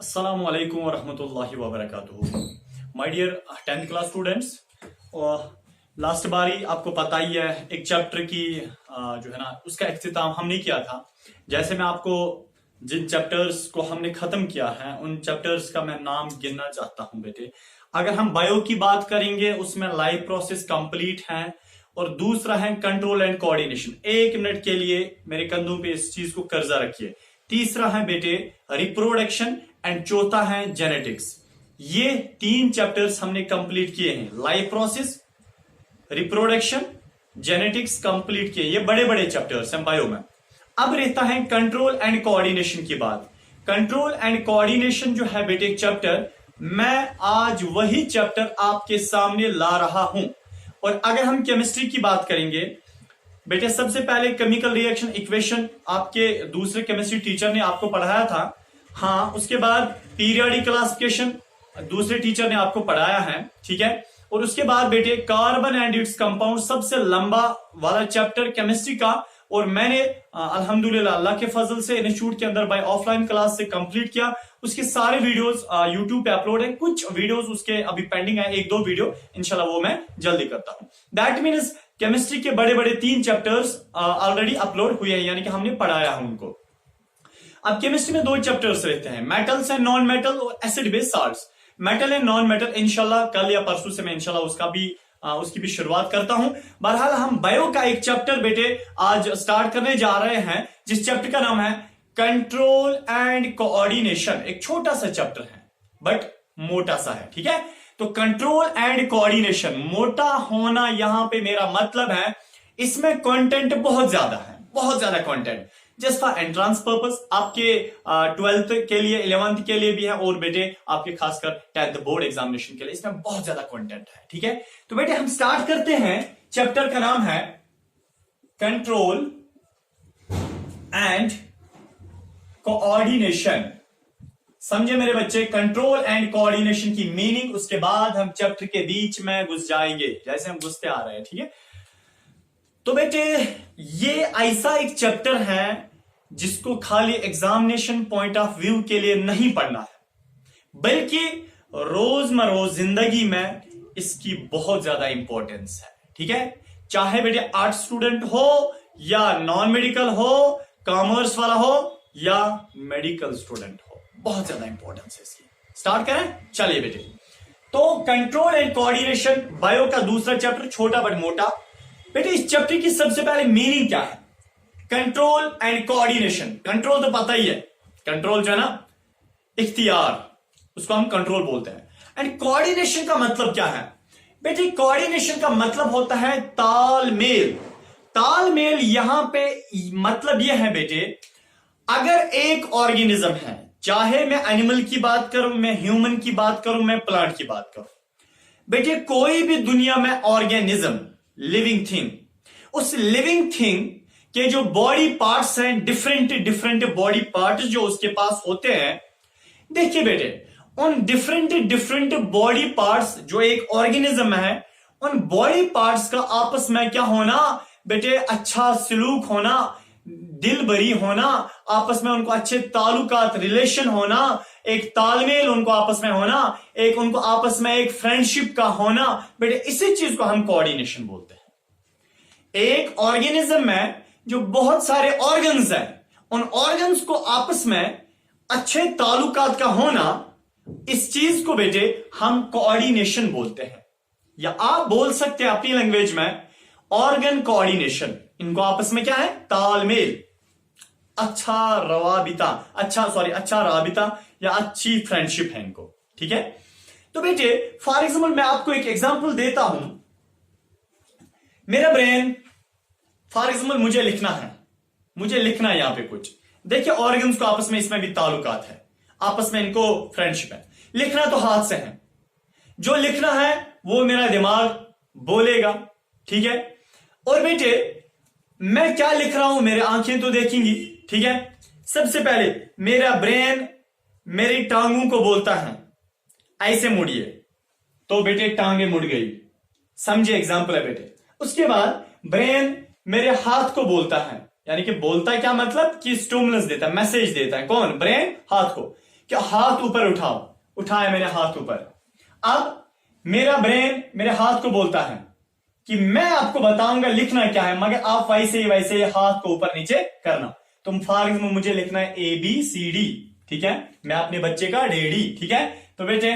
अस्सलामु अलैकुम वरहमतुल्लाहि वबरकातुहू। My dear 10th class students, last बारी आपको पता ही है एक चैप्टर की जो है ना उसका इख्तिताम हमने किया था। जैसे मैं आपको जिन चैप्टर्स को हमने खत्म किया है उन चैप्टर्स का मैं नाम गिनना चाहता हूं बेटे। अगर हम बायो की बात करेंगे उसमें लाइफ प्रोसेस कंप्लीट है और दूसरा है कंट्रोल एंड कोऑर्डिनेशन। 1 मिनट के लिए मेरे कंधों पे इस चीज को कर्जा रखिए। तीसरा है बेटे रिप्रोडक्शन एंड चौथा है जेनेटिक्स। ये 3 चैप्टर्स हमने कंप्लीट किए हैं। Life process, reproduction, genetics complete किए। ये बड़े बड़े चैप्टर्स हैं बायो में। अब रहता है कंट्रोल एंड कोऑर्डिनेशन की बात। कंट्रोल एंड कोऑर्डिनेशन जो है बेटे चैप्टर, मैं आज वही चैप्टर आपके सामने ला रहा हूं। और अगर हम केमिस्ट्री की बात करेंगे बेटे, सबसे पहले केमिकल रिएक्शन इक्वेशन आपके दूसरे केमिस्ट्री टीचर ने आपको पढ़ाया था। हाँ, उसके बाद पीरियोडिक क्लासिफिकेशन दूसरे टीचर ने आपको पढ़ाया है, ठीक है। और उसके बाद बेटे कार्बन एंड इट्स कंपाउंड, सबसे लंबा वाला चैप्टर केमिस्ट्री का। और मैंने अल्हम्दुलिल्लाह अल्लाह के फजल से इंस्टीट्यूट के अंदर बाय ऑफलाइन क्लास से कंप्लीट किया। उसके सारे वीडियोस यूट्यूब पे अपलोड है। कुछ वीडियोस उसके अभी पेंडिंग है, 1-2 वीडियो, इंशाल्लाह वो मैं जल्दी करता हूं। दैट मीन्स केमिस्ट्री के बड़े बड़े 3 चैप्टर्स ऑलरेडी अपलोड हुए हैं, यानी कि हमने पढ़ाया है उनको। अब केमिस्ट्री में 2 चैप्टर्स रहते हैं, मेटल्स एंड नॉन मेटल और acid base salts. Metal and non metal इंशाल्लाह कल या परसों से मैं इंशाल्लाह उसकी भी शुरुआत करता हूं। बहरहाल हम बायो का एक चैप्टर बेटे आज स्टार्ट करने जा रहे हैं, जिस चैप्टर का नाम है कंट्रोल एंड कोऑर्डिनेशन। एक छोटा सा चैप्टर है बट मोटा सा है, ठीक है। तो कंट्रोल एंड कोऑर्डिनेशन, मोटा होना यहां पे मेरा मतलब है इसमें कंटेंट बहुत ज्यादा है, बहुत ज्यादा content. Just for entrance purpose, आपके 12th के लिए, 11th के लिए भी है और बेटे आपके खासकर 10th बोर्ड एग्जामिनेशन के लिए इसमें बहुत ज्यादा कंटेंट है, ठीक है। तो बेटे हम स्टार्ट करते हैं। चैप्टर का नाम है कंट्रोल एंड कोऑर्डिनेशन। समझे मेरे बच्चे, कंट्रोल एंड कोऑर्डिनेशन की मीनिंग, उसके बाद हम चैप्टर के बीच में घुस जाएंगे जैसे हम घुसते आ रहे हैं, ठीक है। तो बेटे ये ऐसा एक चैप्टर है जिसको खाली एग्जामिनेशन पॉइंट ऑफ व्यू के लिए नहीं पढ़ना है, बल्कि रोजमर्रा जिंदगी में इसकी बहुत ज्यादा इंपॉर्टेंस है, ठीक है। चाहे बेटे आर्ट्स स्टूडेंट हो या नॉन मेडिकल हो, कॉमर्स वाला हो या मेडिकल स्टूडेंट हो, बहुत ज्यादा इंपॉर्टेंस है इसकी। स्टार्ट करें, चलिए बेटे। तो कंट्रोल एंड कोऑर्डिनेशन बायो का दूसरा चैप्टर, छोटा बट मोटा। बेटे इस चैप्टर की सबसे पहले मीनिंग क्या है? Control and coordination. कंट्रोल तो पता ही है, कंट्रोल जो है ना इख्तियार, उसको हम कंट्रोल बोलते हैं। एंड कोऑर्डिनेशन का मतलब क्या है? बेटे कोऑर्डिनेशन का मतलब होता है तालमेल। तालमेल यहां पे मतलब यह है बेटे, अगर एक ऑर्गेनिज्म है, चाहे मैं एनिमल की बात करूं, मैं ह्यूमन की बात करूं, मैं प्लांट की बात करूं, बेटे कोई भी दुनिया में ऑर्गेनिज्म, लिविंग थिंग, उस लिविंग थिंग के जो बॉडी पार्ट्स हैं, डिफरेंट डिफरेंट बॉडी पार्ट्स जो उसके पास होते हैं, देखिए बेटे उन डिफरेंट डिफरेंट बॉडी पार्ट्स जो एक ऑर्गेनिज्म है, उन बॉडी पार्ट्स का आपस में क्या होना बेटे, अच्छा सलूक होना, दिल भरी होना, आपस में उनको अच्छे ताल्लुकात, रिलेशन होना, एक तालमेल उनको आपस में होना, एक उनको आपस में एक फ्रेंडशिप का होना, बेटे इसी चीज को हम कोऑर्डिनेशन बोलते हैं। एक ऑर्गेनिज्म में जो बहुत सारे ऑर्गन्स हैं, उन ऑर्गन्स को आपस में अच्छे ताल्लुकात का होना, इस चीज को बेटे हम कोऑर्डिनेशन बोलते हैं। या आप बोल सकते हैं अपनी लैंग्वेज में ऑर्गन कोऑर्डिनेशन। इनको आपस में क्या है? तालमेल, अच्छा राबिता या अच्छी फ्रेंडशिप है इनको, ठीक है। तो बेटे फॉर एग्जाम्पल मैं आपको एक एग्जांपल देता हूं। मेरा ब्रेन, फॉर एग्जाम्पल मुझे लिखना है यहां पे कुछ, देखिए ऑर्गन्स को आपस में इसमें भी ताल्लुकात है, आपस में इनको फ्रेंडशिप है। लिखना तो हाथ से है, जो लिखना है वो मेरा दिमाग बोलेगा, ठीक है। और बेटे मैं क्या लिख रहा हूं, मेरे आंखें तो देखेंगी, ठीक है। सबसे पहले मेरा ब्रेन मेरी टांगों को बोलता है ऐसे मुड़िए, तो बेटे टांगे मुड़ गई, समझे, एग्जांपल है बेटे। उसके बाद ब्रेन मेरे हाथ को बोलता है, यानी कि बोलता है क्या मतलब कि स्टिमुलस देता है, मैसेज देता है। कौन? ब्रेन हाथ को कि हाथ ऊपर उठाओ, उठाया मैंने हाथ ऊपर। अब मेरा ब्रेन मेरे हाथ को बोलता है कि मैं आपको बताऊंगा लिखना क्या है, मगर आप वैसे ही हाथ को ऊपर नीचे करना। तुम फॉर एग्जाम्पल मुझे लिखना है ABCD, ठीक है, मैं अपने बच्चे का डैडी, ठीक है। तो बेटे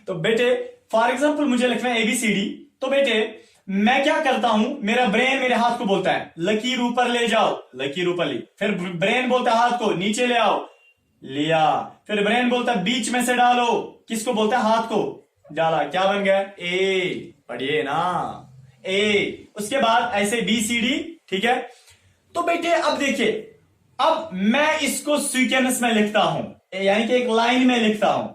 तो बेटे फॉर एग्जाम्पल मुझे लिखना है ABCD, तो बेटे मैं क्या करता हूं, मेरा ब्रेन मेरे हाथ को बोलता है लकीर ऊपर ले जाओ, लकीर ऊपर ली, फिर ब्रेन बोलता है हाथ को नीचे ले आओ, लिया, फिर ब्रेन बोलता है बीच में से डालो, किसको बोलता है, हाथ को, डाला, क्या बन गया, A, पढ़िए ना, A। उसके बाद ऐसे BCD, ठीक है। तो बेटे अब देखिए, अब मैं इसको सीक्वेंस में लिखता हूं, यानी कि एक लाइन में लिखता हूं।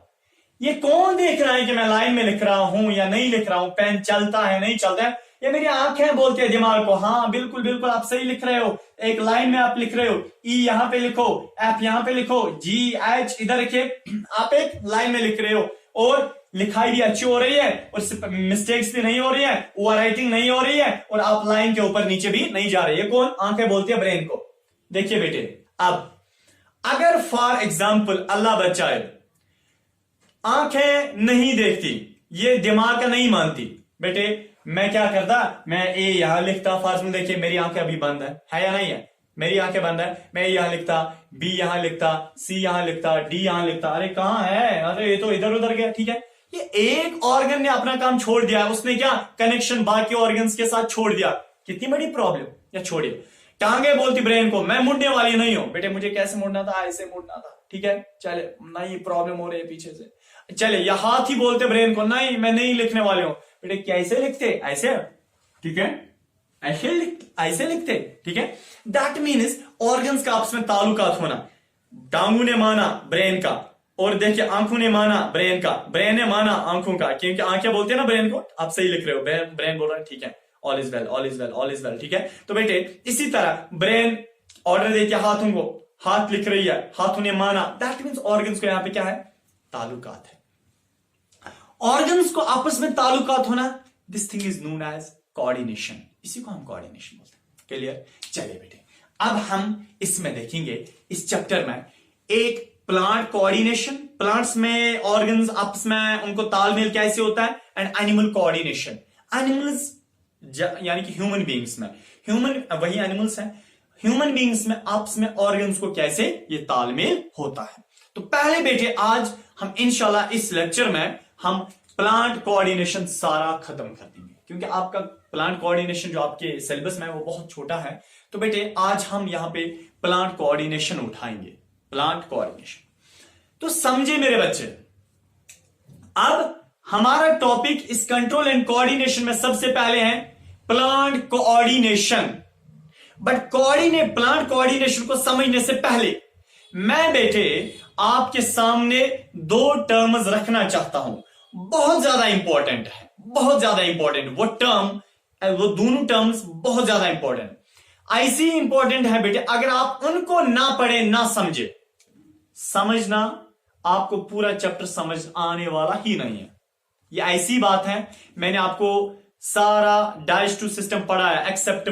ये कौन देख रहा है कि मैं लाइन में लिख रहा हूं या नहीं लिख रहा हूं, पेन चलता है नहीं चलता है, ये मेरी आंखें बोलती है दिमाग को, हाँ बिल्कुल बिल्कुल आप सही लिख रहे हो, एक लाइन में आप लिख रहे हो, E यहां पे लिखो, F यहां पे लिखो, GH इधर लिखिए, आप एक लाइन में लिख रहे हो, और लिखाई भी अच्छी हो रही है, और मिस्टेक्स भी नहीं हो रही है, ओवर राइटिंग नहीं हो रही है, और आप लाइन के ऊपर नीचे भी नहीं जा रहे। ये कौन, आंखें बोलती है ब्रेन को। देखिए बेटे, अब अगर फॉर एग्जाम्पल अल्लाह बचाए आंखें नहीं देखती, ये दिमाग का नहीं मानती, बेटे मैं क्या करता, मैं A यहां लिखता, फॉर में देखिए मेरी आंखें अभी बंद है या नहीं है, मेरी आंखें बंद है, मैं यहां लिखता, B यहां लिखता, C यहां लिखता, D यहां लिखता, अरे कहां है, अरे ये तो इधर उधर गया, ठीक है। ये एक ऑर्गन ने अपना काम छोड़ दिया, उसने क्या कनेक्शन बाकी ऑर्गन्स के साथ छोड़ दिया, कितनी बड़ी प्रॉब्लम। या छोड़िए, टांगे बोलती ब्रेन को मैं मुड़ने वाली नहीं हूं, बेटे मुझे कैसे मुड़ना था, ऐसे मुड़ना था, ठीक है, चले नहीं प्रॉब्लम हो रही है पीछे से, चले। या हाथ ही बोलते ब्रेन को नहीं मैं नहीं लिखने वाले हूं, बेटे कैसे लिखते, ऐसे, ठीक है, ऐसे लिखते, ठीक है। दैट मीन्स ऑर्गन्स का आपस में ताल्लुकात होना, टांगों ने माना ब्रेन का, और देखिए आंखों ने माना ब्रेन का, ब्रेन ने माना आंखों का, क्योंकि आंखें बोलती है ना ब्रेन को, आप सही लिख रहे हो, ब्रेन बोल रहा है ठीक है, all is well, all is well, all is well, ठीक है। तो बेटे इसी तरह ब्रेन ऑर्डर देती है हाथों को, हाथ लिख रही है, हाथों ने माना, दैट मीन्स ऑर्गन्स को यहां पे क्या है, ताल्लुकात है। ऑर्गन्स को आपस में ताल्लुकात होना, this thing is known as coordination, इसी को हम कोऑर्डिनेशन बोलते हैं। क्लियर, चलिए बेटे अब हम इसमें देखेंगे इस चैप्टर में एक प्लांट कोऑर्डिनेशन, प्लांट्स में ऑर्गन्स आपस में उनको तालमेल कैसे होता है, एंड एनिमल कोऑर्डिनेशन, एनिमल्स यानी कि ह्यूमन बींग्स में, ह्यूमन वही एनिमल्स हैं, ह्यूमन बींग्स में आपस में ऑर्गन्स को कैसे ये तालमेल होता है। तो पहले बेटे आज हम इंशाल्लाह इस लेक्चर में हम प्लांट कोऑर्डिनेशन सारा खत्म कर देंगे, क्योंकि आपका प्लांट कोऑर्डिनेशन जो आपके सिलेबस में है वो बहुत छोटा है। तो बेटे आज हम यहां पे प्लांट कोऑर्डिनेशन उठाएंगे, प्लांट कोऑर्डिनेशन। तो समझे मेरे बच्चे, अब हमारा टॉपिक इस कंट्रोल एंड कोऑर्डिनेशन में सबसे पहले है plant coordination. But plant coordination को समझने से पहले मैं बेटे आपके सामने दो टर्म्स रखना चाहता हूं, बहुत ज्यादा इंपॉर्टेंट है, बहुत ज्यादा इंपॉर्टेंट, वो दोनों टर्म्स बहुत ज्यादा इंपॉर्टेंट, ऐसी इंपॉर्टेंट है बेटे, अगर आप उनको ना पढ़े ना समझे, समझना आपको पूरा चैप्टर समझ आने वाला ही नहीं है। ये ऐसी बात है, मैंने आपको सारा डाइजेस्टिव सिस्टम पढ़ाया एक्सेप्ट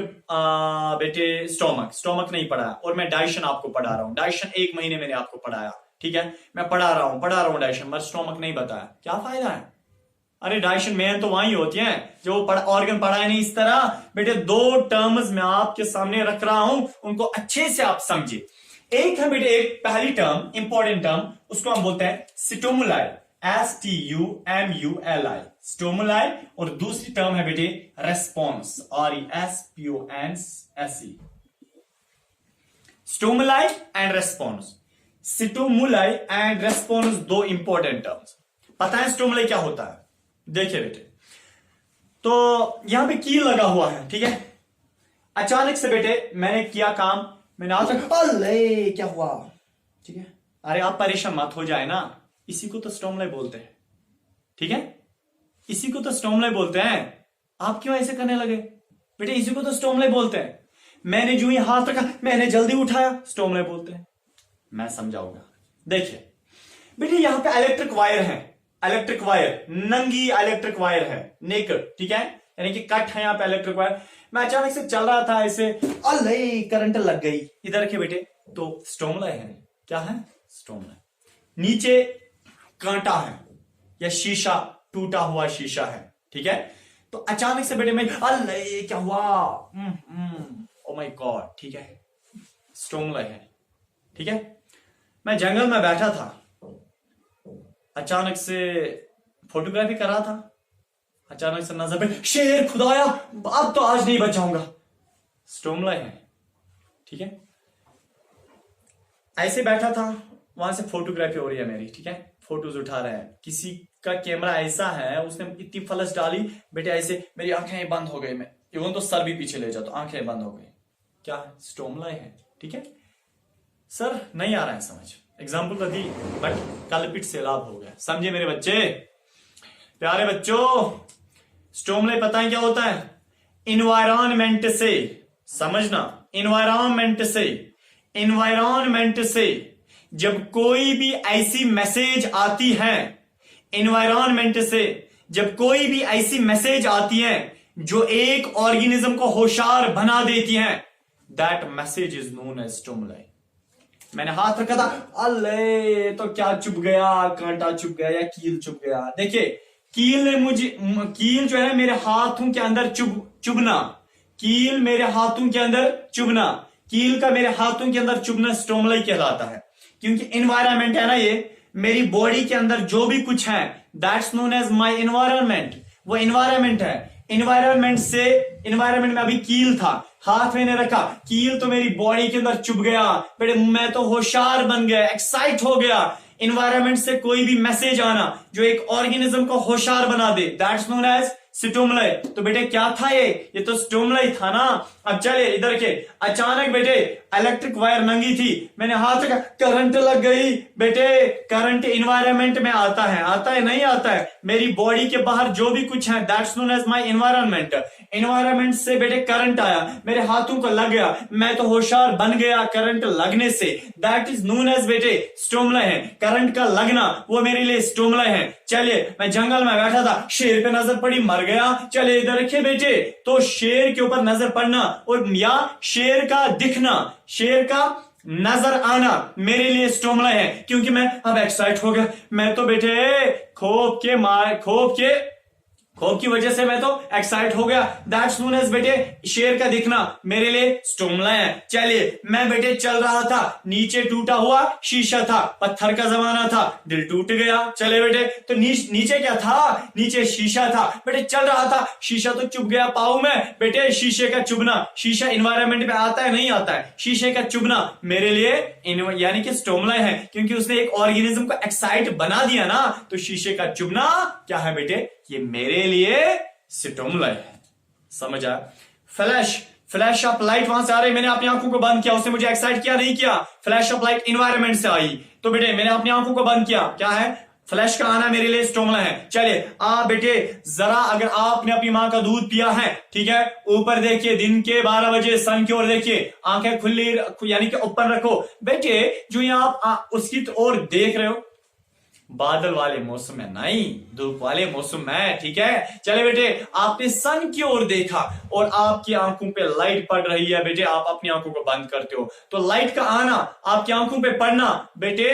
बेटे स्टोमक नहीं पढ़ाया, और मैं डाइजेशन आपको पढ़ा रहा हूं, डाइजेशन 1 महीने मैंने आपको पढ़ाया, ठीक है, मैं पढ़ा रहा हूं डाइजेशन, बस स्टोमक नहीं बताया, क्या फायदा है। अरे डाइजेशन मेन तो वही होती है जो ऑर्गन पढ़ाए नहीं। इस तरह बेटे दो टर्म्स मैं आपके सामने रख रहा हूं, उनको अच्छे से आप समझिए। एक है बेटे, एक पहली टर्म इंपॉर्टेंट टर्म, उसको हम बोलते हैं स्टिमुलाई, STUMULI, स्टिमुलाई, और दूसरी टर्म है बेटे response, RESPONSE, stimuli and response. Stimuli and response दो इंपॉर्टेंट टर्म्स। पता है स्टिमुलाई क्या होता है, देखिए बेटे, तो यहां पे की लगा हुआ है, ठीक है, अचानक से बेटे मैंने किया काम, मैंने आज अल्ले क्या हुआ, ठीक है, अरे आप परेशान मत हो जाए ना, इसी को तो स्टिमुलाई बोलते हैं, ठीक है, इसी को तो स्टिमुलाई बोलते हैं। आप क्यों ऐसे करने लगे बेटे, इसी को तो स्टिमुलाई बोलते हैं। मैंने जो ही हाथ रखा, मैंने जल्दी उठाया, स्टिमुलाई बोलते हैं, मैं समझाऊंगा। देखिए बेटे यहां पे इलेक्ट्रिक वायर है, इलेक्ट्रिक वायर, नंगी इलेक्ट्रिक वायर है, नेकेड, ठीक है, यानी कि कट है यहां पे इलेक्ट्रिक वायर। मैं अचानक से चल रहा था ऐसे, अल्ले करंट लग गई, इधर रखे बेटे, तो स्टिमुलाई है, क्या है, स्टिमुलाई। नीचे कांटा है या शीशा, टूटा हुआ शीशा है, ठीक है। तो अचानक से बेटे मैं अल्लाह ये क्या हुआ, ओ माय गॉड, ठीक है, स्टोमला है, ठीक है। मैं जंगल में बैठा था, अचानक से फोटोग्राफी कर रहा था, अचानक से नजर पे शेर, खुदाया अब तो आज नहीं बचाऊंगा, स्टोमला है, ठीक है। ऐसे बैठा था, वहां से फोटोग्राफी हो रही है मेरी, ठीक है, फोटोज उठा रहे हैं, किसी का कैमरा ऐसा है, उसने इतनी फ्लैश डाली बेटे, ऐसे मेरी आंखें बंद हो गई, मैं इवन तो सर भी पीछे ले जाओ तो आंखें बंद हो गई, क्या है, स्टोमला है, ठीक है। सर नहीं आ रहा है समझ, एग्जाम्पल तो दी बट कल्पित सैलाब हो गया, समझे मेरे बच्चे, प्यारे बच्चों। स्टोमले पता है क्या होता है, इन्वायरमेंट से, समझना, इन्वायरमेंट से जब कोई भी ऐसी मैसेज आती है, इन्वायरमेंट से जब कोई भी ऐसी मैसेज आती है जो एक ऑर्गेनिज्म को होशियार बना देती है, that message is known as स्टोमलाई। मैंने हाथ रखा था, अल्ले तो क्या चुभ गया, कांटा चुभ गया या कील चुभ गया। देखिए कील ने मुझे, कील जो है मेरे हाथों के अंदर चुभना, कील मेरे हाथों के अंदर चुभना, कील का मेरे हाथों के अंदर चुभना स्टोमलाई कहलाता है, क्योंकि इन्वायरमेंट है ना, ये मेरी बॉडी के अंदर जो भी कुछ है that's known as my environment, वो इन्वायरमेंट है। इन्वायरमेंट में अभी कील था, हाथ मैंने रखा, कील तो मेरी बॉडी के अंदर चुभ गया, बेटे मैं तो होशियार बन गया, एक्साइट हो गया। इन्वायरमेंट से कोई भी मैसेज आना जो एक ऑर्गेनिज्म को होशियार बना दे, दैट्स नोन एज स्टोमलाई। तो बेटे क्या था ये तो स्टोमलाई था ना। अब चले इधर के, अचानक बेटे इलेक्ट्रिक वायर नंगी थी, मैंने हाथ रखा, करंट लग गई। बेटे करंट इन्वायरमेंट में आता है नहीं आता है, मेरी बॉडी के बाहर जो भी कुछ है that's known as my environment. Environment से बेटे करंट आया, मेरे हाथों को लग गया, मैं तो होशियार बन गया करंट लगने से, दैट इज नोन एज बेटे स्टोमलाई है। करंट का लगना वो मेरे लिए स्टोमलाई है। चलिए मैं जंगल में बैठा था, शेर पे नजर पड़ी, मर गया। चले इधर रखे बेटे, तो शेर के ऊपर नजर पड़ना और या शेर का दिखना, शेर का नजर आना मेरे लिए स्टोमलाई है, क्योंकि मैं अब एक्साइट हो गया, मैं तो बेटे खौफ की वजह से मैं तो एक्साइट हो गया, दैट्स नोन एज बेटे शेर का दिखना मेरे लिए स्टोमलाई है। चलिए मैं बेटे चल रहा था, नीचे टूटा हुआ शीशा था, पत्थर का जमाना था, दिल टूट गया। चले बेटे तो नीचे क्या था, नीचे शीशा था, बेटे चल रहा था, शीशा तो चुभ गया पाऊ में। बेटे शीशे का चुभना, शीशा इन्वायरमेंट में आता है नहीं आता है, शीशे का चुभना मेरे लिए यानी कि स्टोमलाई है, क्योंकि उसने एक ऑर्गेनिज्म को एक्साइट बना दिया ना। तो शीशे का चुभना क्या है बेटे, ये मेरे लिए स्टोमलाई है। समझ आया। फ्लैश ऑफ लाइट वहां से आ रही, मैंने अपनी आंखों को बंद किया, उसने मुझे एक्साइट किया नहीं किया। फ्लैश ऑफ लाइट इन्वायरमेंट से आई, तो बेटे मैंने अपनी आंखों को बंद किया, क्या है, फ्लैश का आना मेरे लिए स्टोमलाई है। चलिए बेटे जरा अगर आपने अपनी मां का दूध पिया है, ठीक है, ऊपर देखिए, दिन के 12 बजे सन की ओर देखिए, आंखें खुली यानी कि ऊपर रखो। बेटे जो यहां आप उसकी ओर देख रहे हो, बादल वाले मौसम में नहीं, धूप वाले मौसम में, ठीक है। चले बेटे आपने सन की ओर देखा और आपकी आंखों पे लाइट पड़ रही है, बेटे आप अपनी आंखों को बंद करते हो, तो लाइट का आना, आपकी आंखों पे पड़ना, बेटे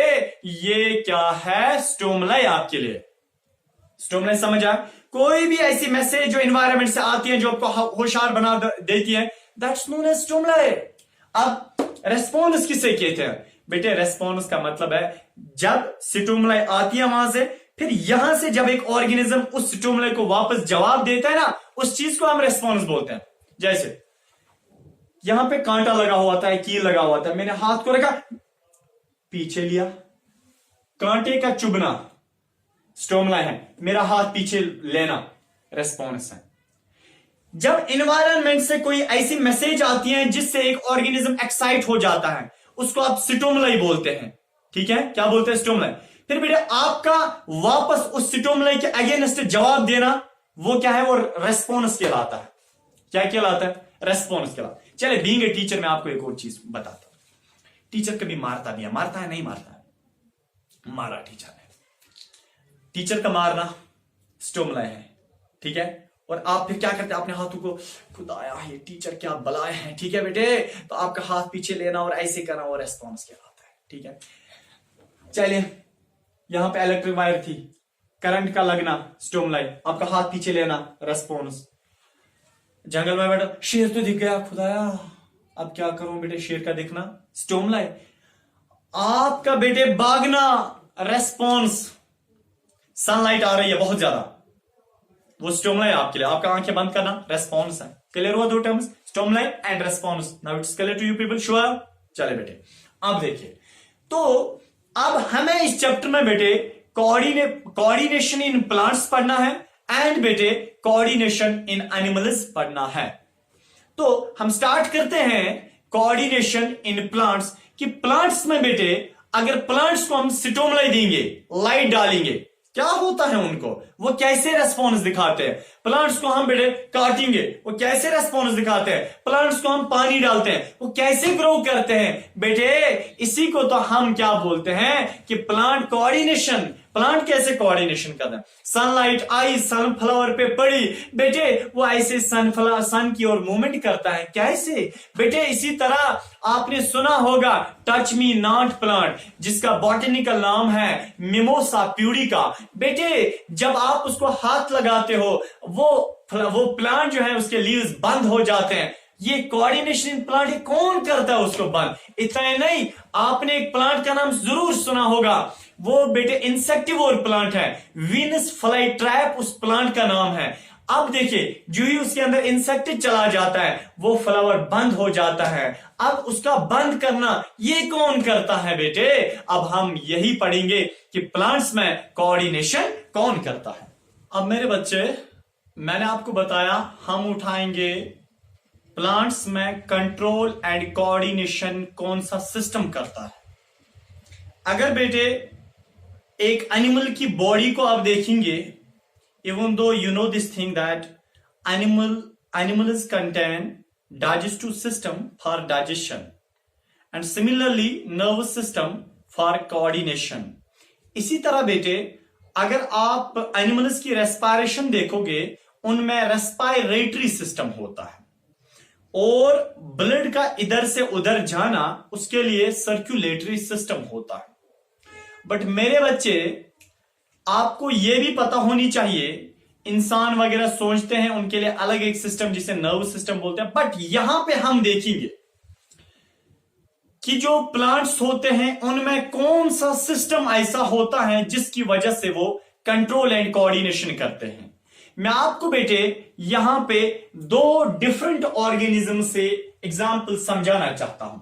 ये क्या है, स्टोमलाई आपके लिए। स्टोमलाई समझ आया। कोई भी ऐसी मैसेज जो एनवायरनमेंट से आती है, जो आपको होशियार बना देती है, दैट्स नोन एज स्टोमलाई। अब रेस्पॉन्स किसे कहते हैं बेटे, रेस्पॉन्स का मतलब है जब स्टिमुलाई आती है वहां से, फिर यहां से जब एक ऑर्गेनिज्म उस स्टिमुलाई को वापस जवाब देता है ना, उस चीज को हम रेस्पॉन्स बोलते हैं। जैसे यहां पे कांटा लगा हुआ था, कील लगा हुआ था, मैंने हाथ को रखा, पीछे लिया, कांटे का चुभना स्टिमुलाई है, मेरा हाथ पीछे लेना रेस्पॉन्स है। जब एनवायरनमेंट से कोई ऐसी मैसेज आती है जिससे एक ऑर्गेनिज्म एक्साइट हो जाता है, उसको आप स्टिमुलाई बोलते हैं, ठीक है, क्या बोलते हैं, स्टिमुलाई। फिर बेटे आपका वापस उस स्टिमुलाई के अगेंस्ट जवाब देना, वो क्या है, वो रेस्पॉन्स कहलाता है। क्या कहलाता है, रेस्पॉन्स कहलाता है। चले बीइंग ए टीचर मैं आपको एक और चीज बताता हूं, टीचर कभी मारता भी है, मारता है नहीं मारता है, मारा टीचर ने, टीचर का मारना स्टिमुलाई है, ठीक है। और आप फिर क्या करते हैं, अपने हाथों को, खुदाया ये टीचर क्या बलाए हैं, ठीक है बेटे, तो आपका हाथ पीछे लेना और ऐसे करना, वो रेस्पॉन्स कहलाता है, ठीक है। चलिए यहां पे इलेक्ट्रिक वायर थी, करंट का लगना, स्टिमुलाई, आपका हाथ पीछे लेना, रेस्पॉन्स। जंगल में बैठा, शेर तो दिख गया, खुदाया अब क्या करूं बेटे, शेर का दिखना, स्टिमुलाई। आपका बेटे भागना, रेस्पॉन्स। सनलाइट आ रही है बहुत ज्यादा, वो स्टिमुलाई आपके लिए, आपका आंखें बंद करना, रेस्पॉन्स है। क्लियर हुआ दो terms, stimuli and response. Now it's clear to you people, sure? चले बेटे अब देखिए, तो अब हमें इस चैप्टर में बेटे कोऑर्डिनेशन इन प्लांट्स पढ़ना है एंड बेटे कोऑर्डिनेशन इन एनिमल्स पढ़ना है। तो हम स्टार्ट करते हैं कोऑर्डिनेशन इन प्लांट्स, कि प्लांट्स में बेटे अगर प्लांट्स को हम स्टिमुलाई देंगे, लाइट डालेंगे, क्या होता है उनको, वो कैसे रेस्पॉन्स दिखाते हैं। प्लांट्स को हम बेटे काटेंगे, वो कैसे रेस्पॉन्स दिखाते हैं। प्लांट्स को हम पानी डालते हैं, वो कैसे ग्रो करते हैं बेटे। इसी को तो हम क्या बोलते हैं कि प्लांट कोऑर्डिनेशन। प्लांट कैसे कोऑर्डिनेशन करता है, सनलाइट आई, सनफ्लावर पे पड़ी बेटे, वो ऐसे सन की ओर मूवमेंट करता है, कैसे बेटे। इसी तरह आपने सुना होगा टच मी नॉट प्लांट, जिसका बॉटनिकल नाम है मिमोसा प्यूडिका। बेटे जब आप उसको हाथ लगाते हो, वो प्लांट जो है उसके लीव्स बंद हो जाते हैं। ये कोऑर्डिनेशन इन प्लांट कौन करता है उसको बंद। इतना ही नहीं, आपने एक प्लांट का नाम जरूर सुना होगा, वो बेटे इंसेक्टिवोर प्लांट है, वीनस फ्लाई ट्रैप उस प्लांट का नाम है। अब देखिए जो ही उसके अंदर इंसेक्ट चला जाता है, वो फ्लावर बंद हो जाता है। अब उसका बंद करना ये कौन करता है बेटे, अब हम यही पढ़ेंगे कि प्लांट्स में कोऑर्डिनेशन कौन करता है। अब मेरे बच्चे, मैंने आपको बताया हम उठाएंगे प्लांट्स में कंट्रोल एंड कोऑर्डिनेशन कौन सा सिस्टम करता है। अगर बेटे एक एनिमल की बॉडी को आप देखेंगे, even though you know this thing that animals contain digestive system for digestion and similarly nervous system for coordination। इसी तरह बेटे अगर आप एनिमल्स की रेस्पिरेशन देखोगे, उनमें रेस्पिरेटरी सिस्टम होता है, और ब्लड का इधर से उधर जाना उसके लिए सर्कुलेटरी सिस्टम होता है। बट मेरे बच्चे आपको यह भी पता होनी चाहिए, इंसान वगैरह सोचते हैं उनके लिए अलग एक सिस्टम जिसे नर्व सिस्टम बोलते हैं, बट यहां पे हम देखेंगे कि जो प्लांट्स होते हैं उनमें कौन सा सिस्टम ऐसा होता है जिसकी वजह से वो कंट्रोल एंड कोऑर्डिनेशन करते हैं। मैं आपको बेटे यहां पे दो डिफरेंट ऑर्गेनिज्म से एग्जाम्पल समझाना चाहता हूं।